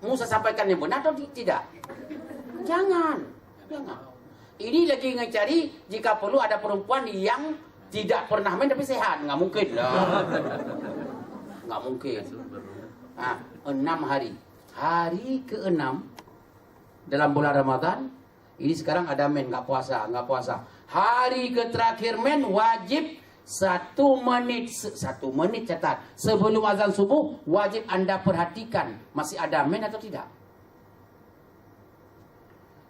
Musa sampaikan yang benar atau tidak? Jangan. Ini lagi ngecari jika perlu ada perempuan yang tidak pernah main tapi sehat. Nggak mungkin lah. Nggak mungkin. 6 hari. Hari ke-6 dalam bulan Ramadan. Ini sekarang ada men, nggak puasa. Hari ke terakhir men wajib 1 menit catat. Sebelum azan subuh wajib Anda perhatikan masih ada men atau tidak.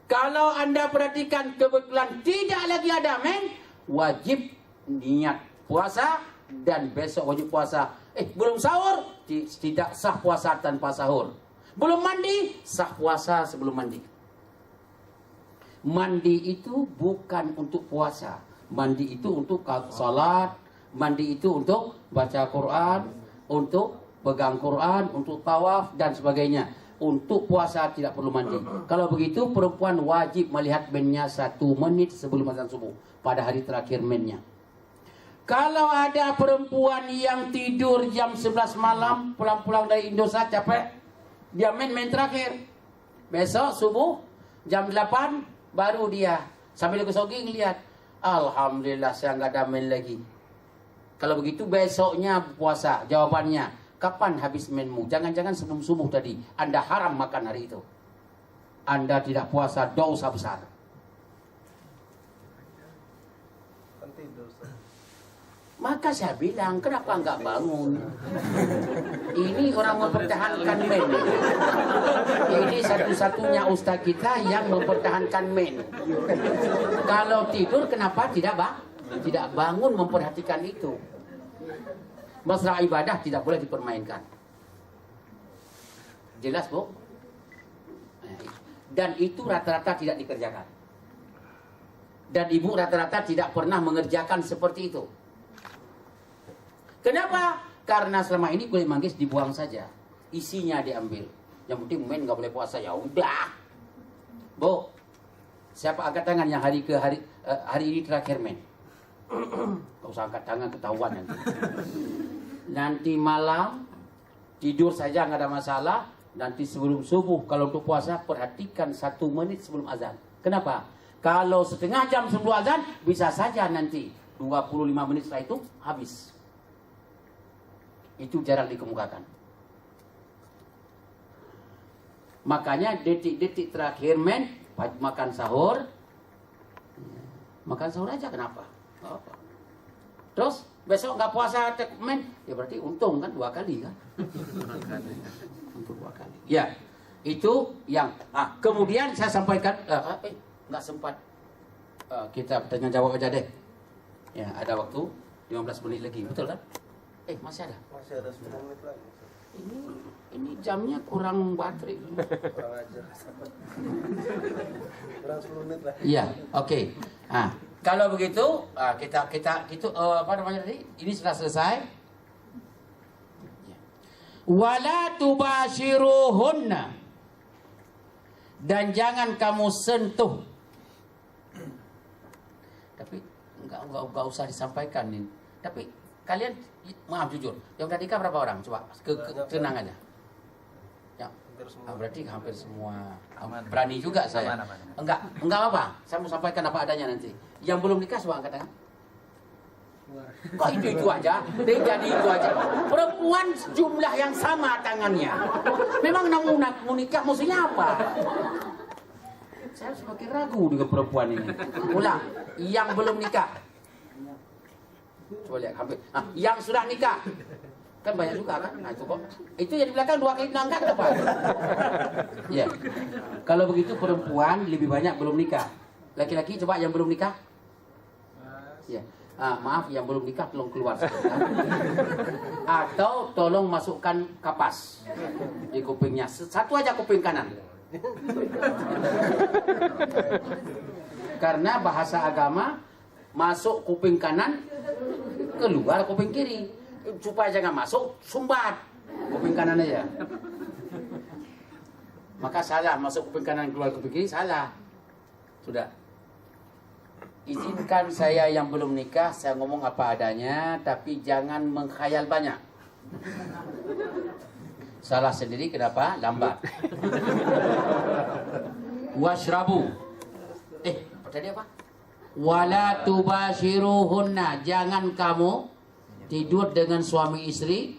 Kalau Anda perhatikan kebetulan tidak lagi ada men, wajib niat puasa dan besok wajib puasa. Belum sahur, tidak sah puasa tanpa sahur. Belum mandi, sah puasa sebelum mandi. Mandi itu bukan untuk puasa. Mandi itu untuk salat, mandi itu untuk baca Quran, untuk pegang Quran, untuk tawaf dan sebagainya. Untuk puasa tidak perlu mandi. Kalau begitu perempuan wajib melihat mennya 1 menit sebelum azan subuh pada hari terakhir mennya. Kalau ada perempuan yang tidur jam 11 malam pulang dari Indosat capek, dia main terakhir. Besok subuh jam 8 baru dia sambil kesoging lihat, alhamdulillah saya nggak ada main lagi. Kalau begitu besoknya puasa. Jawabannya, kapan habis menmu? Jangan-jangan sebelum subuh tadi Anda haram makan hari itu. Anda tidak puasa, dosa besar. Maka saya bilang, kenapa nggak bangun? Ini orang mempertahankan men. Ini satu-satunya ustaz kita yang mempertahankan men. Kalau tidur kenapa tidak bangun memperhatikan itu? Masalah ibadah tidak boleh dipermainkan. Jelas, Bu? Dan itu rata-rata tidak dikerjakan. Dan ibu rata-rata tidak pernah mengerjakan seperti itu. Kenapa? Karena selama ini kulit manggis dibuang saja. Isinya diambil. Yang penting main nggak boleh puasa, ya udah. Bu, siapa angkat tangan yang hari ini terakhir main? Gak usah angkat tangan, ketahuan nanti. Nanti malam tidur saja nggak ada masalah. Nanti sebelum subuh kalau untuk puasa perhatikan 1 menit sebelum azan. Kenapa? Kalau setengah jam sebelum azan bisa saja nanti 25 menit setelah itu habis. Itu jarang dikemukakan. Makanya detik-detik terakhir men makan sahur. Makan sahur aja, kenapa? Apa? Terus besok nggak puasa men, ya berarti untung kan 2 kali kan? Untuk 2 kali. Ya, itu yang. Kemudian saya sampaikan, nggak sempat. Kita tanya jawab aja deh. Ya, ada waktu 15 menit lagi, betul kan? Masih ada? Masih ada 10 menit lagi. Ini jamnya kurang baterai. Kurang ajar. Kurang 10 menit lah. Iya, oke. Kalau begitu, kita apa namanya tadi? Ini sudah selesai. Wala tubashiruhunna. Dan jangan kamu sentuh. Tapi enggak usah disampaikan ini. Tapi kalian maaf jujur, yang udah nikah berapa orang? Coba tenang aja. Ya, berarti hampir semua. Berani juga saya. Enggak apa. Saya mau sampaikan apa adanya nanti. Yang belum nikah coba angkat tangan. Kok itu aja? Jadi itu aja. Perempuan jumlah yang sama tangannya. Memang mau nikah maksudnya apa? Saya semakin ragu dengan perempuan ini. Ulang, yang belum nikah. Coba lihat hampir. Yang sudah nikah. Kan banyak juga kan? Itu kok. Itu yang di belakang 2 kali angkat ke depan. Ya. Kalau begitu perempuan lebih banyak belum nikah. Laki-laki coba yang belum nikah. Ya. Maaf yang belum nikah tolong keluar sebentar. Atau tolong masukkan kapas di kupingnya. Satu aja kuping kanan. Karena bahasa agama masuk kuping kanan, keluar kuping kiri. Supaya jangan masuk, sumbat kuping kanan aja. Maka salah, masuk kuping kanan, keluar kuping kiri, salah. Sudah. izinkan saya yang belum nikah, saya ngomong apa adanya, tapi jangan mengkhayal banyak. Salah sendiri kenapa? Lambat. Washrabu. Tadi apa? Wala tubashiruhunna. Jangan kamu tidur dengan suami istri.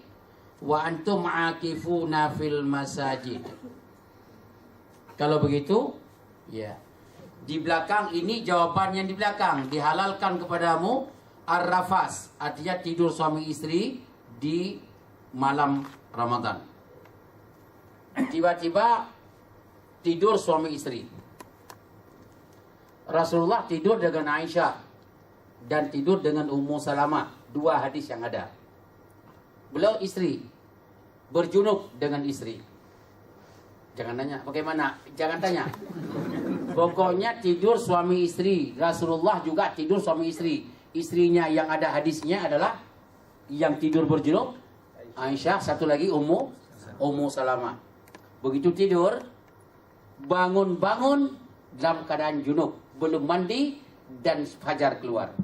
Wa antum akifuna fil masajid. Kalau begitu, ya. Di belakang ini jawaban yang di belakang. Dihalalkan kepadamu ar-rafas. Artinya tidur suami istri di malam Ramadan. Tiba-tiba tidur suami istri. Rasulullah tidur dengan Aisyah dan tidur dengan Ummu Salamah. Dua hadis yang ada. Beliau istri berjunub dengan istri. Jangan nanya bagaimana, jangan tanya. Pokoknya tidur suami istri. Rasulullah juga tidur suami istri. Istrinya yang ada hadisnya adalah yang tidur berjunub Aisyah, satu lagi Ummu Salamah. Begitu tidur, bangun-bangun dalam keadaan junub, belum mandi dan fajar keluar.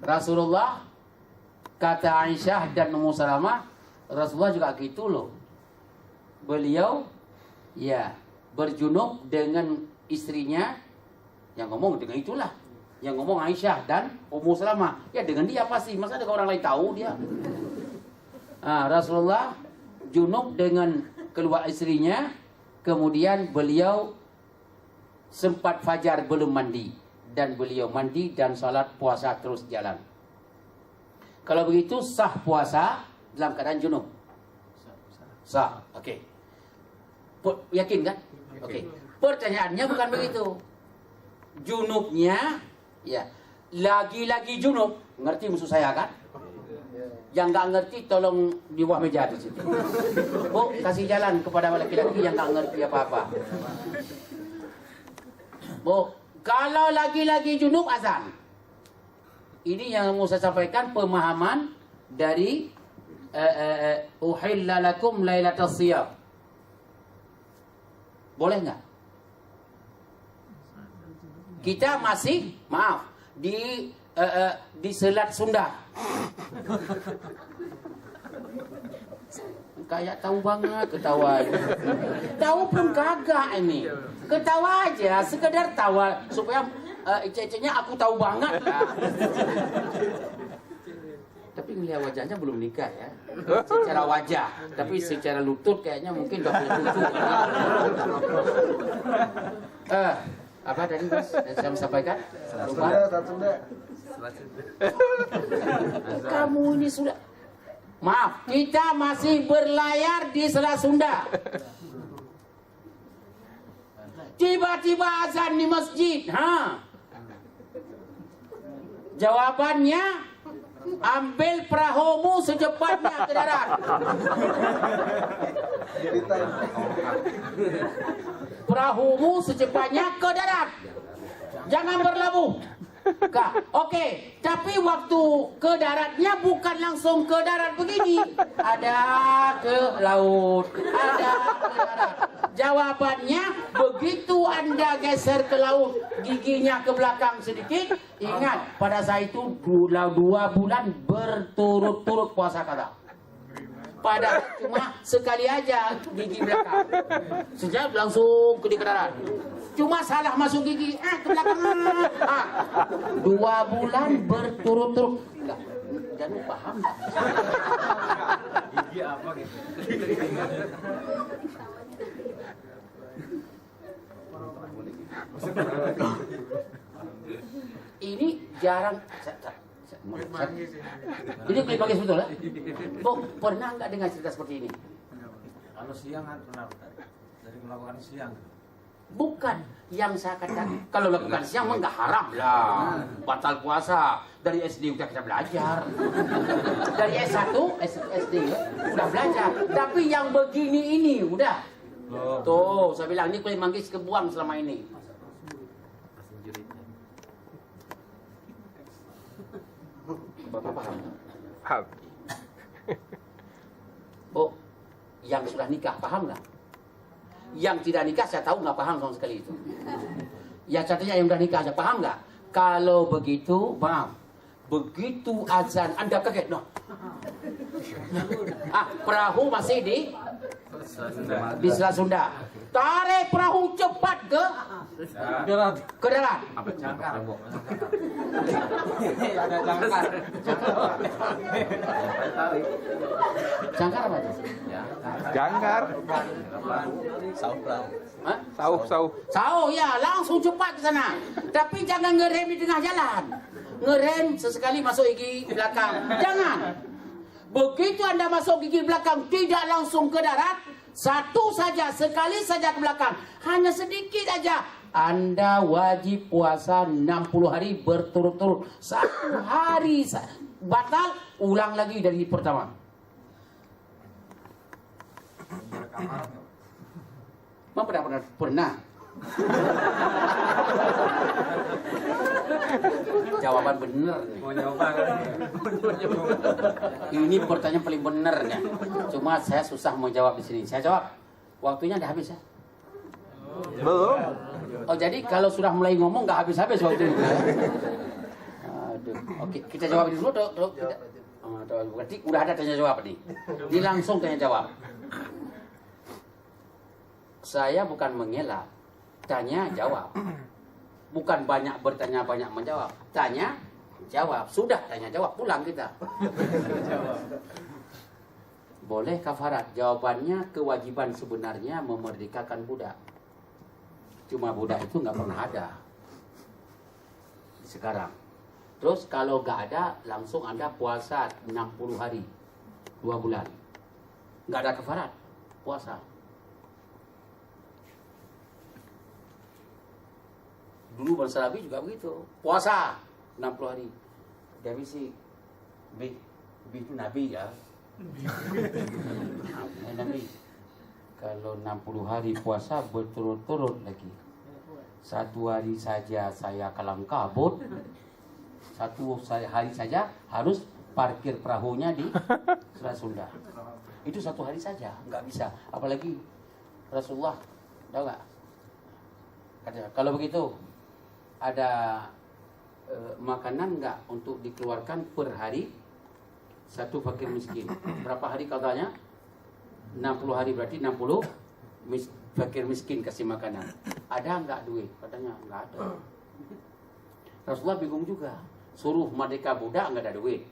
Rasulullah kata Aisyah dan Ummu Salamah, Rasulullah juga gitu loh. Beliau ya berjunub dengan istrinya, yang ngomong dengan itulah, yang ngomong Aisyah dan Ummu Salamah. Ya dengan dia pasti, masa ada orang lain tahu dia. Rasulullah junub dengan kedua istrinya, kemudian beliau sempat fajar belum mandi, dan beliau mandi dan salat puasa terus jalan. Kalau begitu sah puasa dalam keadaan junub? Sah, oke. Yakin kan? Oke. Pertanyaannya bukan begitu. Junubnya, ya, lagi-lagi junub. Ngerti maksud saya kan? Yang nggak ngerti tolong di bawah meja di situ. Bu, kasih jalan kepada laki-laki yang nggak ngerti apa-apa. Bu, kalau lagi-lagi junub azan. Ini yang mau saya sampaikan pemahaman dari uhilla lakum lailatas siyam. Boleh nggak? Kita masih, maaf, di Selat Sunda. Kayak tahu banget ketawa. Tahu pun kagak ini. Ketawa aja, sekedar tawa supaya ece-ecenya aku tahu banget lah. Tapi ngelihat wajahnya belum nikah ya. Secara wajah, tapi secara lutut kayaknya mungkin udah punya cucu. Apa tadi Mas? Saya sampaikan? Sunda. Kamu ini sudah, maaf, kita masih berlayar di Selat Sunda. Tiba-tiba azan di masjid. Jawabannya, ambil perahumu secepatnya ke darat. Perahumu secepatnya ke darat. Jangan berlabuh. Oke, tapi waktu ke daratnya bukan langsung ke darat begini. Ada ke laut, ada ke darat. Jawabannya, begitu Anda geser ke laut, giginya ke belakang sedikit, ingat, pada saat itu 2 bulan berturut-turut puasa kata. Padahal cuma sekali aja gigi belakang. Sejak langsung ke darat. Cuma salah masuk gigi, ke belakang. 2 bulan berturut-turut. Jangan paham. Gigi apa gitu? Ini jarang. Ini klip bagus betul ya? Pernah nggak dengar cerita seperti ini? Kalau siang kan pernah dari melakukan siang. Bukan yang saya katakan. Kalau lakukan siang mah nggak haram lah, batal puasa. Dari SD udah kita belajar. Dari S1 SD udah belajar. Tapi yang begini ini udah. Tuh, saya bilang ini kulit manggis kebuang selama ini. Bapak paham? Paham. Yang sudah nikah paham nggak? Yang tidak nikah saya tahu nggak paham sama sekali itu. Ya contohnya yang udah nikah aja, paham nggak? Kalau begitu, maaf, begitu azan Anda kaget, no. Perahu masih di Selat Sunda. Tarik perahu cepat ke darat. Jangkar. Ada jangkar. Jangkar apa itu? Jangkar. Hah? Sauh. Ya, langsung cepat ke sana. Tapi jangan ngerem di tengah jalan. Ngerem sesekali masuk gigi belakang. Jangan. Begitu Anda masuk gigi belakang, tidak langsung ke darat. Satu saja, sekali saja ke belakang. Hanya sedikit aja. Anda wajib puasa 60 hari berturut-turut. 1 hari batal, ulang lagi dari pertama. Pernah. Jawaban bener nih. Mau nyoba kan? Ini pertanyaan paling bener ya. Cuma saya susah mau jawab di sini. Saya jawab. Waktunya udah habis ya. Belum. Oh jadi kalau sudah mulai ngomong nggak habis-habis waktu itu. Aduh. Oke, kita jawab dulu dok. Berarti udah ada tanya jawab nih. Ini langsung tanya jawab. Saya bukan mengelak, tanya jawab. Bukan banyak bertanya, banyak menjawab. Tanya, jawab. Sudah tanya jawab, pulang kita. Boleh kafarat? Jawabannya kewajiban sebenarnya memerdekakan budak. Cuma budak itu nggak pernah ada sekarang. Terus kalau nggak ada, langsung Anda puasa 60 hari, 2 bulan. Nggak ada kafarat, puasa. Dulu bangsa Nabi juga begitu, puasa 60 hari. Tapi sih, itu Nabi ya. Nabi, kalau 60 hari puasa berturut-turut lagi. 1 hari saja saya kalang kabut. 1 hari saja harus parkir perahunya di Selat Sunda. Itu 1 hari saja, nggak bisa. Apalagi Rasulullah, tahu nggak? Katanya, kalau begitu ada makanan nggak untuk dikeluarkan per hari 1 fakir miskin? Berapa hari katanya? 60 hari berarti 60 fakir miskin kasih makanan. Ada nggak duit? Katanya nggak ada. Rasulullah bingung juga. Suruh merdeka budak nggak ada duit.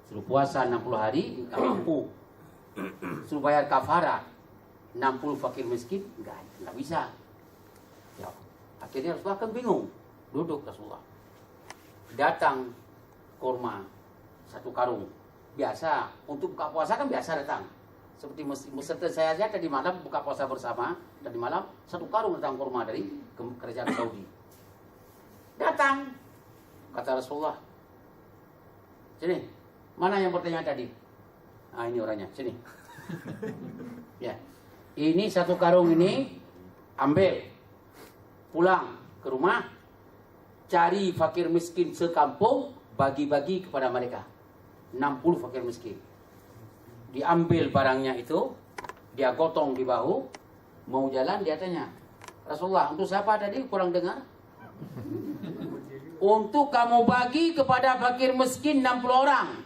Suruh puasa 60 hari nggak mampu. Suruh bayar kafarat 60 fakir miskin nggak bisa. Ya. Akhirnya Rasulullah kan bingung. Duduk Rasulullah. Datang kurma 1 karung. Biasa untuk buka puasa kan biasa datang. Seperti seperti saya aja tadi malam buka puasa bersama. Tadi malam 1 karung datang kurma dari kerajaan Saudi. Datang. Kata Rasulullah. Sini. Mana yang bertanya tadi? Ah ini orangnya. Sini. Ya. Ini 1 karung ini ambil. Pulang ke rumah, cari fakir miskin sekampung, bagi-bagi kepada mereka. 60 fakir miskin. Diambil barangnya itu, dia gotong di bahu, mau jalan dia tanya, Rasulullah, untuk siapa tadi? Kurang dengar? Untuk kamu bagi kepada fakir miskin 60 orang.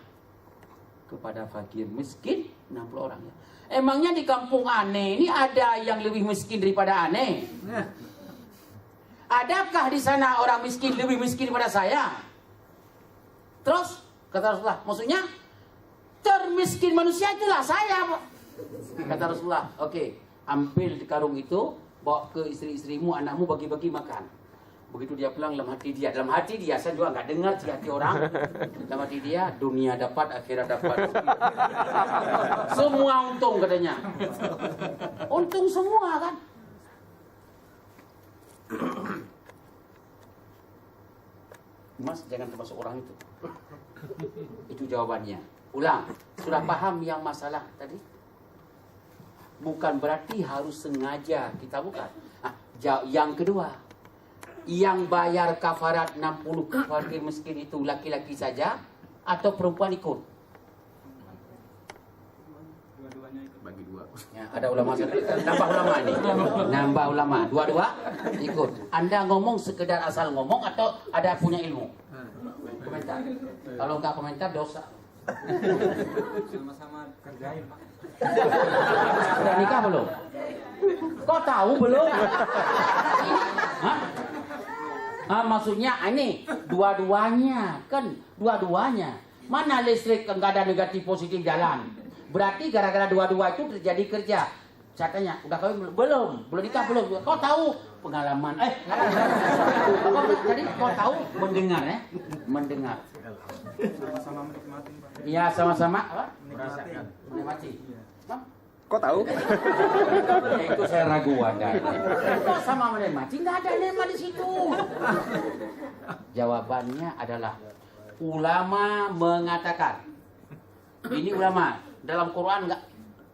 Kepada fakir miskin 60 orang. Emangnya di kampung aneh ini ada yang lebih miskin daripada aneh? Adakah di sana orang miskin lebih miskin daripada saya? Terus kata Rasulullah, maksudnya termiskin manusia itulah saya. Kata Rasulullah, oke, ambil karung itu, bawa ke istri-istrimu, anakmu, bagi-bagi makan. Begitu dia pulang, dalam hati dia, saya juga nggak dengar hati orang. Dalam hati dia, dunia dapat, akhirat dapat. Semua untung katanya. Untung semua kan. Mas jangan termasuk orang itu. Itu jawabannya. Ulang. Sudah paham yang masalah tadi? Bukan berarti harus sengaja kita bukan. Yang kedua, yang bayar kafarat 60 fakir miskin itu laki-laki saja atau perempuan ikut? Dua-duanya ikut. Bagi 2. Ya, ada ulama satu, nambah ulama ini. Nambah ulama, dua-dua ikut. Anda ngomong sekedar asal ngomong atau ada punya ilmu? Komentar. Kalau nggak komentar dosa. Sama-sama kerjain, Pak. Udah nikah belum? Kok tahu belum? Hah? Maksudnya ini dua-duanya kan, dua-duanya. Mana listrik nggak ada negatif positif jalan? Berarti gara-gara dua-dua itu terjadi kerja. Saya tanya, udah kawin belum? Belum nikah belum? Kok tahu? Pengalaman. Jadi kok tahu? Mendengar ya? Mendengar. Sama-sama menikmati, Pak. Iya, sama-sama apa? Merasakan. Menikmati. Kok tahu? Itu saya ragu ada. Kok sama menikmati? Nggak ada nikmat di situ. Jawabannya adalah ulama mengatakan. Ini ulama dalam Quran nggak,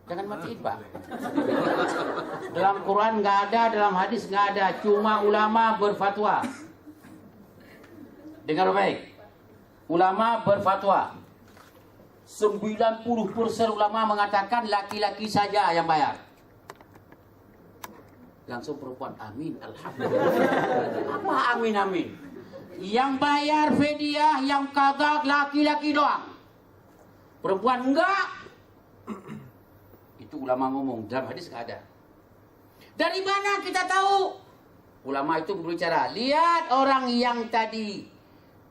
jangan matiin Pak. Dalam Quran nggak ada, dalam hadis nggak ada, cuma ulama berfatwa. Dengar baik, ulama berfatwa. 90% ulama mengatakan laki-laki saja yang bayar. Langsung perempuan, amin, alhamdulillah. Apa amin amin? Yang bayar fidyah, yang qada laki-laki doang. Perempuan enggak. Itu ulama ngomong, dalam hadis nggak ada. Dari mana kita tahu? Ulama itu berbicara, lihat orang yang tadi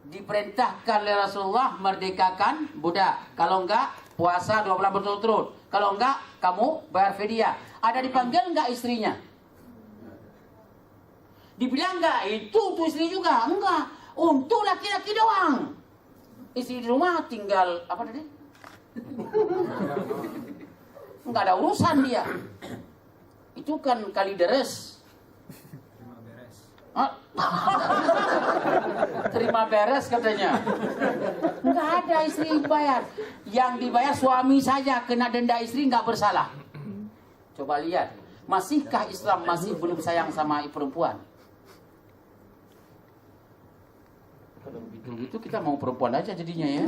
diperintahkan oleh Rasulullah merdekakan budak. Kalau enggak, puasa 2 bulan berturut-turut. Kalau enggak, kamu bayar fidyah. Ada dipanggil enggak istrinya? Dibilang enggak, itu tuh istri juga. Enggak, untuk laki-laki doang. Istri di rumah tinggal, apa tadi? Enggak ada urusan dia. Itu kan kali deres. Terima beres katanya. Enggak ada istri bayar. Yang dibayar suami saja, kena denda istri enggak bersalah. Coba lihat, masihkah Islam masih belum sayang sama perempuan? Kalau begitu kita mau perempuan aja jadinya ya.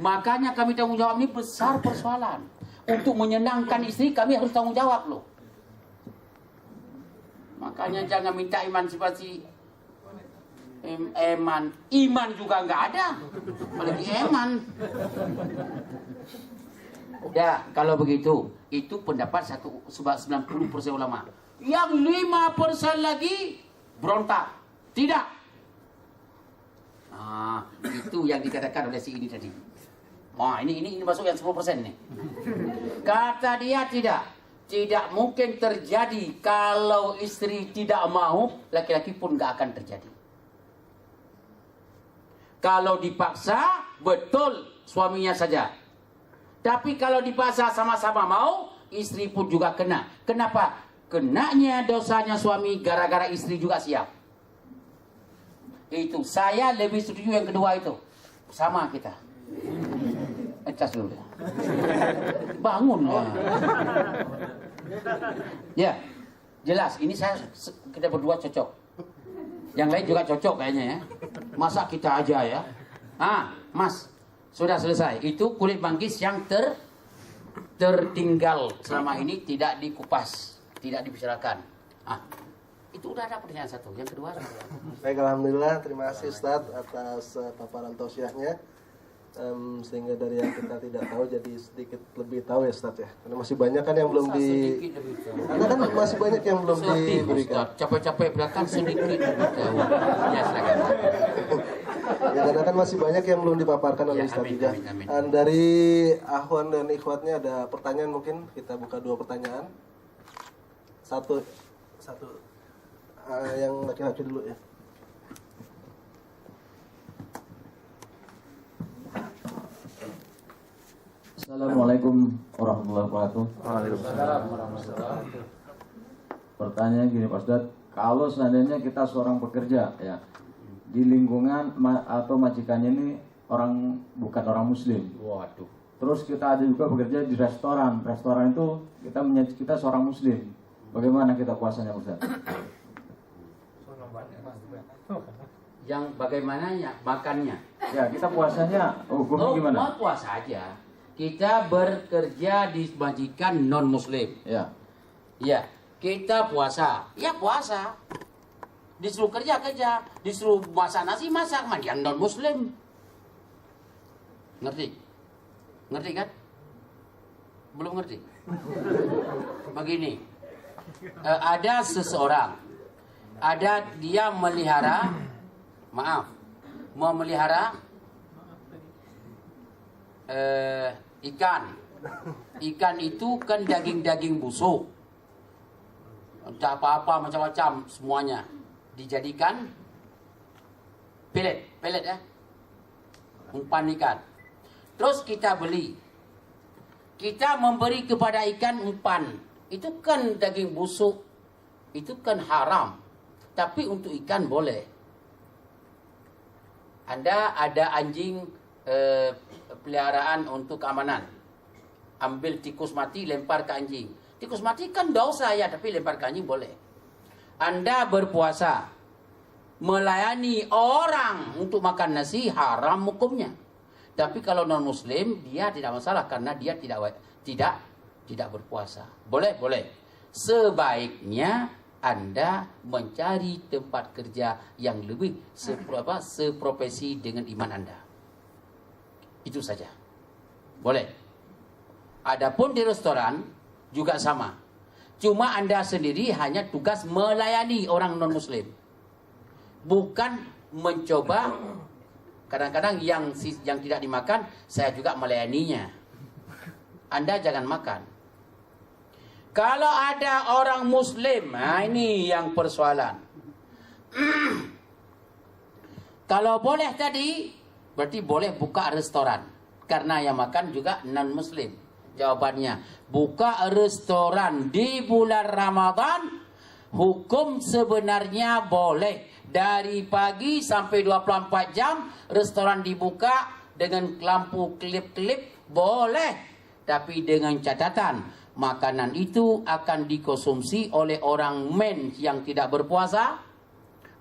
Makanya kami tanggung jawab ini besar persoalan. Untuk menyenangkan istri kami harus tanggung jawab loh. Makanya jangan minta emansipasi. Iman juga nggak ada, apalagi eman. Udah, kalau begitu, itu pendapat 90% ulama. Yang 5% lagi berontak. Tidak. Nah, itu yang dikatakan oleh si ini tadi. Wah, ini masuk yang 10% nih. Kata dia tidak mungkin terjadi kalau istri tidak mau, laki-laki pun nggak akan terjadi. Kalau dipaksa, betul suaminya saja. Tapi kalau dipaksa sama-sama mau, istri pun juga kena. Kenapa? Kenanya dosanya suami gara-gara istri juga siap. Itu saya lebih setuju yang kedua itu. Sama kita. Cas dulu. Bangun lah. Ya, jelas. Ini kita berdua cocok. Yang lain juga cocok kayaknya ya. Masa kita aja ya. Mas, sudah selesai. Itu kulit manggis yang tertinggal selama ini tidak dikupas, tidak dibicarakan. Itu udah ada pertanyaan satu. Yang kedua. Baik, alhamdulillah. Terima kasih Ustadz atas paparan tausiahnya. Sehingga dari yang kita tidak tahu jadi sedikit lebih tahu ya Ustadz ya. Karena masih banyak kan yang belum karena kan masih banyak yang belum diberikan. Capek-capek belakang sedikit lebih tahu. Ya, silakan. Ya, karena kan masih banyak yang belum dipaparkan oleh Ustadz juga. Dan dari Ahwan dan Ikhwatnya ada pertanyaan, mungkin kita buka 2 pertanyaan. Satu yang laki-laki dulu ya. Assalamualaikum warahmatullahi wabarakatuh. Waalaikumsalam warahmatullahi wabarakatuh. Pertanyaan gini Pak Ustadz, kalau seandainya kita seorang pekerja ya di lingkungan atau majikannya ini bukan orang Muslim. Waduh. Terus kita ada juga bekerja di restoran itu kita seorang Muslim. Bagaimana kita puasanya Ustadz? Yang bagaimananya makannya? Ya kita puasanya hukumnya gimana? Puasa aja. Kita bekerja di majikan non muslim. Ya. Ya, kita puasa. Ya puasa. Disuruh kerja, disuruh masak nasi, masak. Yang non muslim. Ngerti? Ngerti kan? Belum ngerti? Begini. Ada seseorang. Dia memelihara ikan. Ikan itu kan daging-daging busuk. Entah apa-apa macam-macam semuanya dijadikan pelet ya. Umpan ikan. Terus kita beli. Kita memberi kepada ikan umpan. Itu kan daging busuk. Itu kan haram. Tapi untuk ikan boleh. Anda ada anjing peliharaan untuk keamanan. Ambil tikus mati, lempar ke anjing. Tikus mati kan dosa ya, tapi lempar ke anjing boleh. Anda berpuasa, melayani orang untuk makan nasi, haram hukumnya. Tapi kalau non muslim, dia tidak masalah karena dia tidak berpuasa. Boleh. Sebaiknya Anda mencari tempat kerja yang lebih seprofesi dengan iman Anda. Itu saja. Boleh. Adapun di restoran juga sama. Cuma Anda sendiri hanya tugas melayani orang non-muslim. Bukan mencoba. Kadang-kadang yang tidak dimakan, saya juga melayaninya. Anda jangan makan. Kalau ada orang muslim, nah ini yang persoalan. Kalau boleh tadi, berarti boleh buka restoran. Karena yang makan juga non-muslim. Jawabannya, buka restoran di bulan Ramadan, hukum sebenarnya boleh. Dari pagi sampai 24 jam, restoran dibuka dengan lampu klip-klip, boleh. Tapi dengan catatan, makanan itu akan dikonsumsi oleh orang yang tidak berpuasa,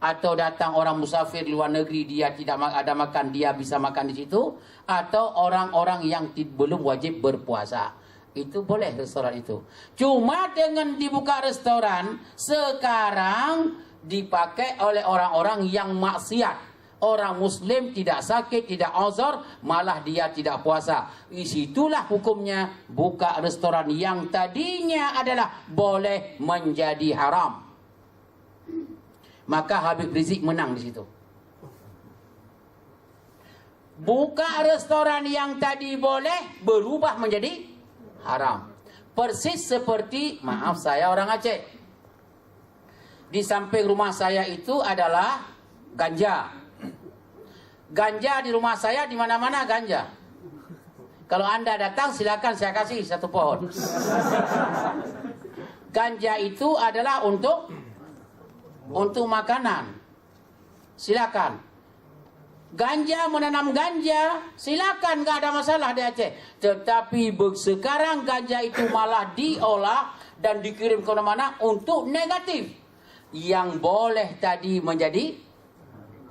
atau datang orang musafir di luar negeri, dia tidak ada makan, dia bisa makan di situ, atau orang-orang yang belum wajib berpuasa. Itu boleh restoran itu. Cuma dengan dibuka restoran sekarang dipakai oleh orang-orang yang maksiat. Orang muslim tidak sakit, tidak uzur, malah dia tidak puasa. Disitulah hukumnya buka restoran yang tadinya adalah boleh menjadi haram. Maka Habib Rizik menang di situ. Buka restoran yang tadi boleh berubah menjadi haram. Persis seperti, maaf saya orang Aceh. Di samping rumah saya itu adalah ganja. Ganja di rumah saya di mana-mana ganja. Kalau Anda datang silakan saya kasih satu pohon. Ganja itu adalah untuk makanan. Silakan. Ganja, menanam ganja, silakan, nggak ada masalah di Aceh. Tetapi sekarang ganja itu malah diolah dan dikirim ke mana-mana untuk negatif. Yang boleh tadi menjadi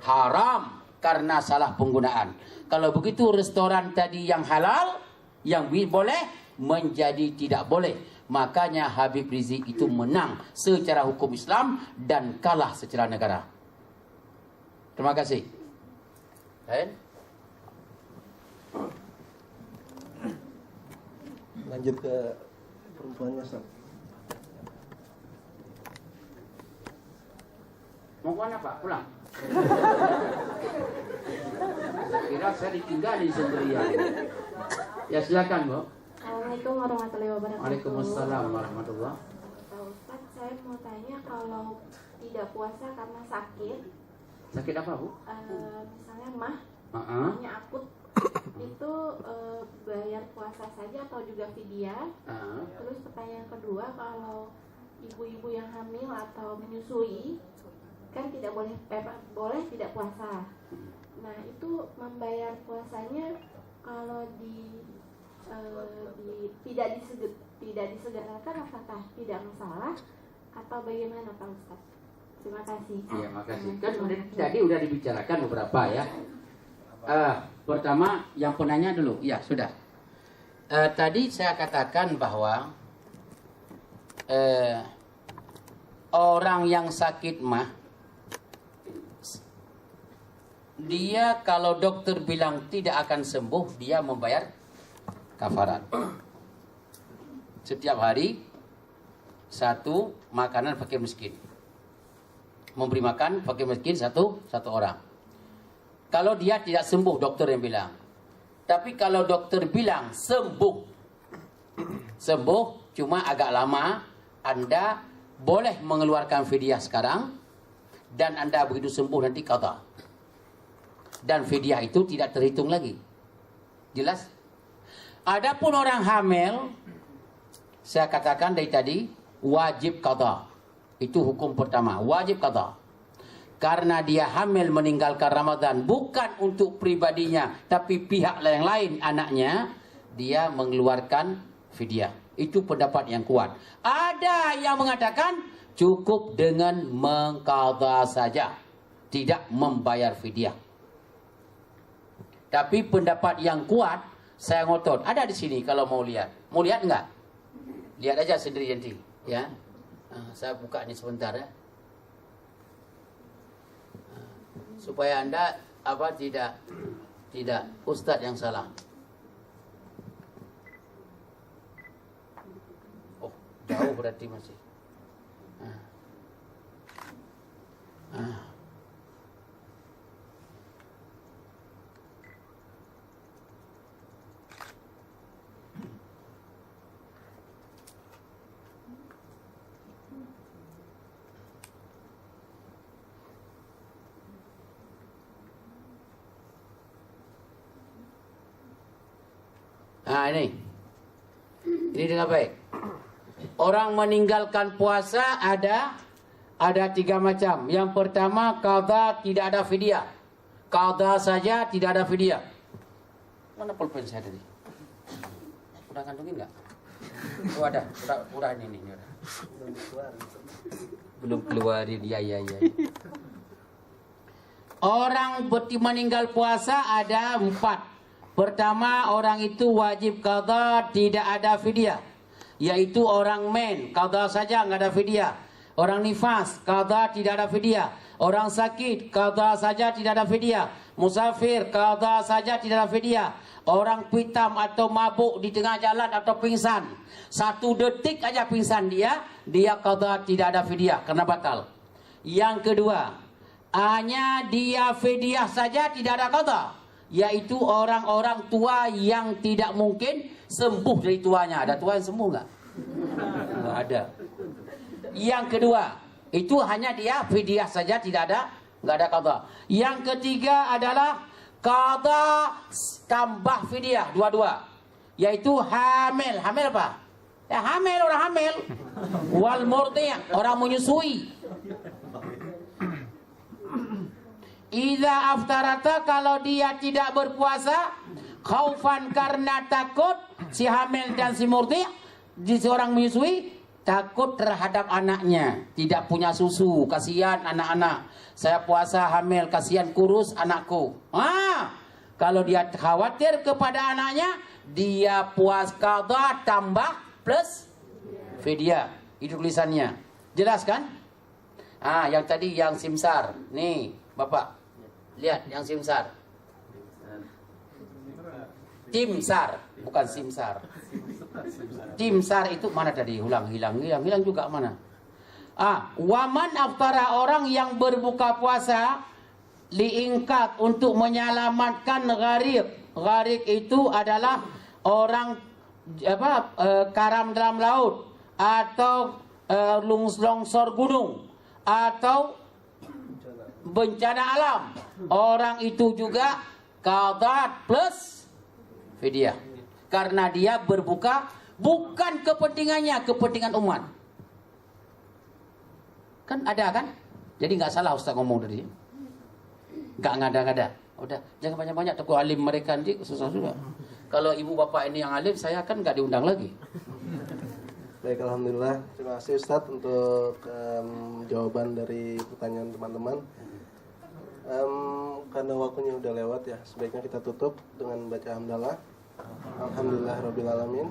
haram karena salah penggunaan. Kalau begitu restoran tadi yang halal, yang boleh menjadi tidak boleh. Makanya Habib Rizik itu menang secara hukum Islam dan kalah secara negara. Terima kasih. Lain? Lanjut ke perempuannya, Ustaz. Mau kemana Pak? Pulang? Kira saya ditinggalin sendirian. Ya silakan Bu. Assalamualaikum warahmatullahi wabarakatuh. Waalaikumsalam warahmatullahi. Pak Ustadz, saya mau tanya kalau tidak puasa karena sakit, Sakit apa Bu? misalnya mahnya akut, itu bayar puasa saja atau juga fidyah? Terus pertanyaan kedua, kalau ibu-ibu yang hamil atau menyusui kan tidak boleh tidak puasa. Nah itu membayar puasanya kalau tidak disegerakan apakah tidak masalah atau bagaimana Pak Ustadz? Terima kasih. Iya, makasih. Kan tadi udah dibicarakan beberapa ya. Pertama yang penanya dulu. Ya, sudah. Tadi saya katakan bahwa orang yang sakit mah, dia kalau dokter bilang tidak akan sembuh, dia membayar kafarat. Setiap hari satu makanan fakir miskin, memberi makan fakir miskin satu orang. Kalau dia tidak sembuh, dokter yang bilang. Tapi kalau dokter bilang sembuh, cuma agak lama, Anda boleh mengeluarkan fidyah sekarang, dan Anda begitu sembuh nanti qada. Dan fidyah itu tidak terhitung lagi. Jelas? Adapun orang hamil, saya katakan dari tadi, wajib qada. Itu hukum pertama, wajib qada. Karena dia hamil meninggalkan Ramadan, bukan untuk pribadinya, tapi pihak yang lain, anaknya, dia mengeluarkan fidyah. Itu pendapat yang kuat. Ada yang mengatakan cukup dengan mengqadha saja, tidak membayar fidyah. Tapi pendapat yang kuat, saya ngotot. Ada di sini kalau mau lihat. Mau lihat enggak? Lihat aja sendiri nanti. Ya. Saya buka ini sebentar ya. Supaya Anda tidak ustadz yang salah. Oh, jauh berarti masih. Ini dengan baik. Orang meninggalkan puasa ada 3 macam. Yang pertama, qadha tidak ada fidyah. Qadha saja tidak ada fidyah. Mana pulpen saya tadi? Udah kantongin enggak? Oh ada, udah ini udah. Belum keluarin. Ya. Orang meninggal puasa ada 4. Pertama, orang itu wajib qadha, tidak ada fidyah. Yaitu orang men, qadha saja enggak ada fidyah. Orang nifas, qadha tidak ada fidyah. Orang sakit, qadha saja tidak ada fidyah. Musafir, qadha saja tidak ada fidyah. Orang pitam atau mabuk di tengah jalan atau pingsan, 1 detik aja pingsan dia qadha tidak ada fidyah karena batal. Yang kedua, hanya dia fidyah saja tidak ada qadha, yaitu orang-orang tua yang tidak mungkin sembuh dari tuanya. Ada tua yang sembuh nggak? Nggak ada. Yang kedua, itu hanya dia fidyah saja, nggak ada qadha. Yang ketiga adalah qadha tambah fidyah, dua-dua. Yaitu hamil. Hamil apa? Ya hamil, orang hamil. Wal murdi', orang menyusui. Idza aftarata, kalau dia tidak berpuasa, khaufan karena takut, si hamil dan si murdi', di seorang menyusui, takut terhadap anaknya, tidak punya susu, kasihan anak-anak. Saya puasa hamil, kasihan kurus anakku. Kalau dia khawatir kepada anaknya, dia qadha tambah plus fidyah. Itu tulisannya. Jelas kan? Yang tadi yang simsar. Nih, Bapak. Lihat yang simsar. Timsar, bukan simsar. Timsar itu mana tadi? Hilang juga mana? Waman aftara, orang yang berbuka puasa liingkat, untuk menyelamatkan gharik. Gharik itu adalah orang karam dalam laut, atau longsor gunung, atau bencana alam. Orang itu juga qadha plus fidyah. Karena dia berbuka bukan kepentingannya, kepentingan umat. Kan ada kan? Jadi nggak salah Ustaz ngomong tadi. Nggak ngada-ngada. Udah, jangan banyak-banyak, takut alim mereka nanti susah juga. Kalau ibu bapak ini yang alim, saya kan nggak diundang lagi. Baik, alhamdulillah. Terima kasih Ustadz untuk jawaban dari pertanyaan teman-teman. Karena waktunya udah lewat ya, sebaiknya kita tutup dengan baca hamdalah. Alhamdulillahirabbil alamin.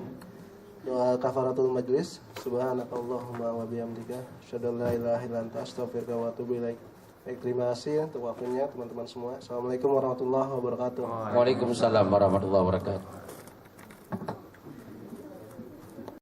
Doa kafaratul majlis. Subhanakallahumma wa bihamdika asyhadu an la ilaha illa anta astaghfiruka wa atubu ilaik. Baik, terima kasih untuk waktunya teman-teman semua. Assalamualaikum warahmatullahi wabarakatuh. Waalaikumsalam warahmatullahi wabarakatuh.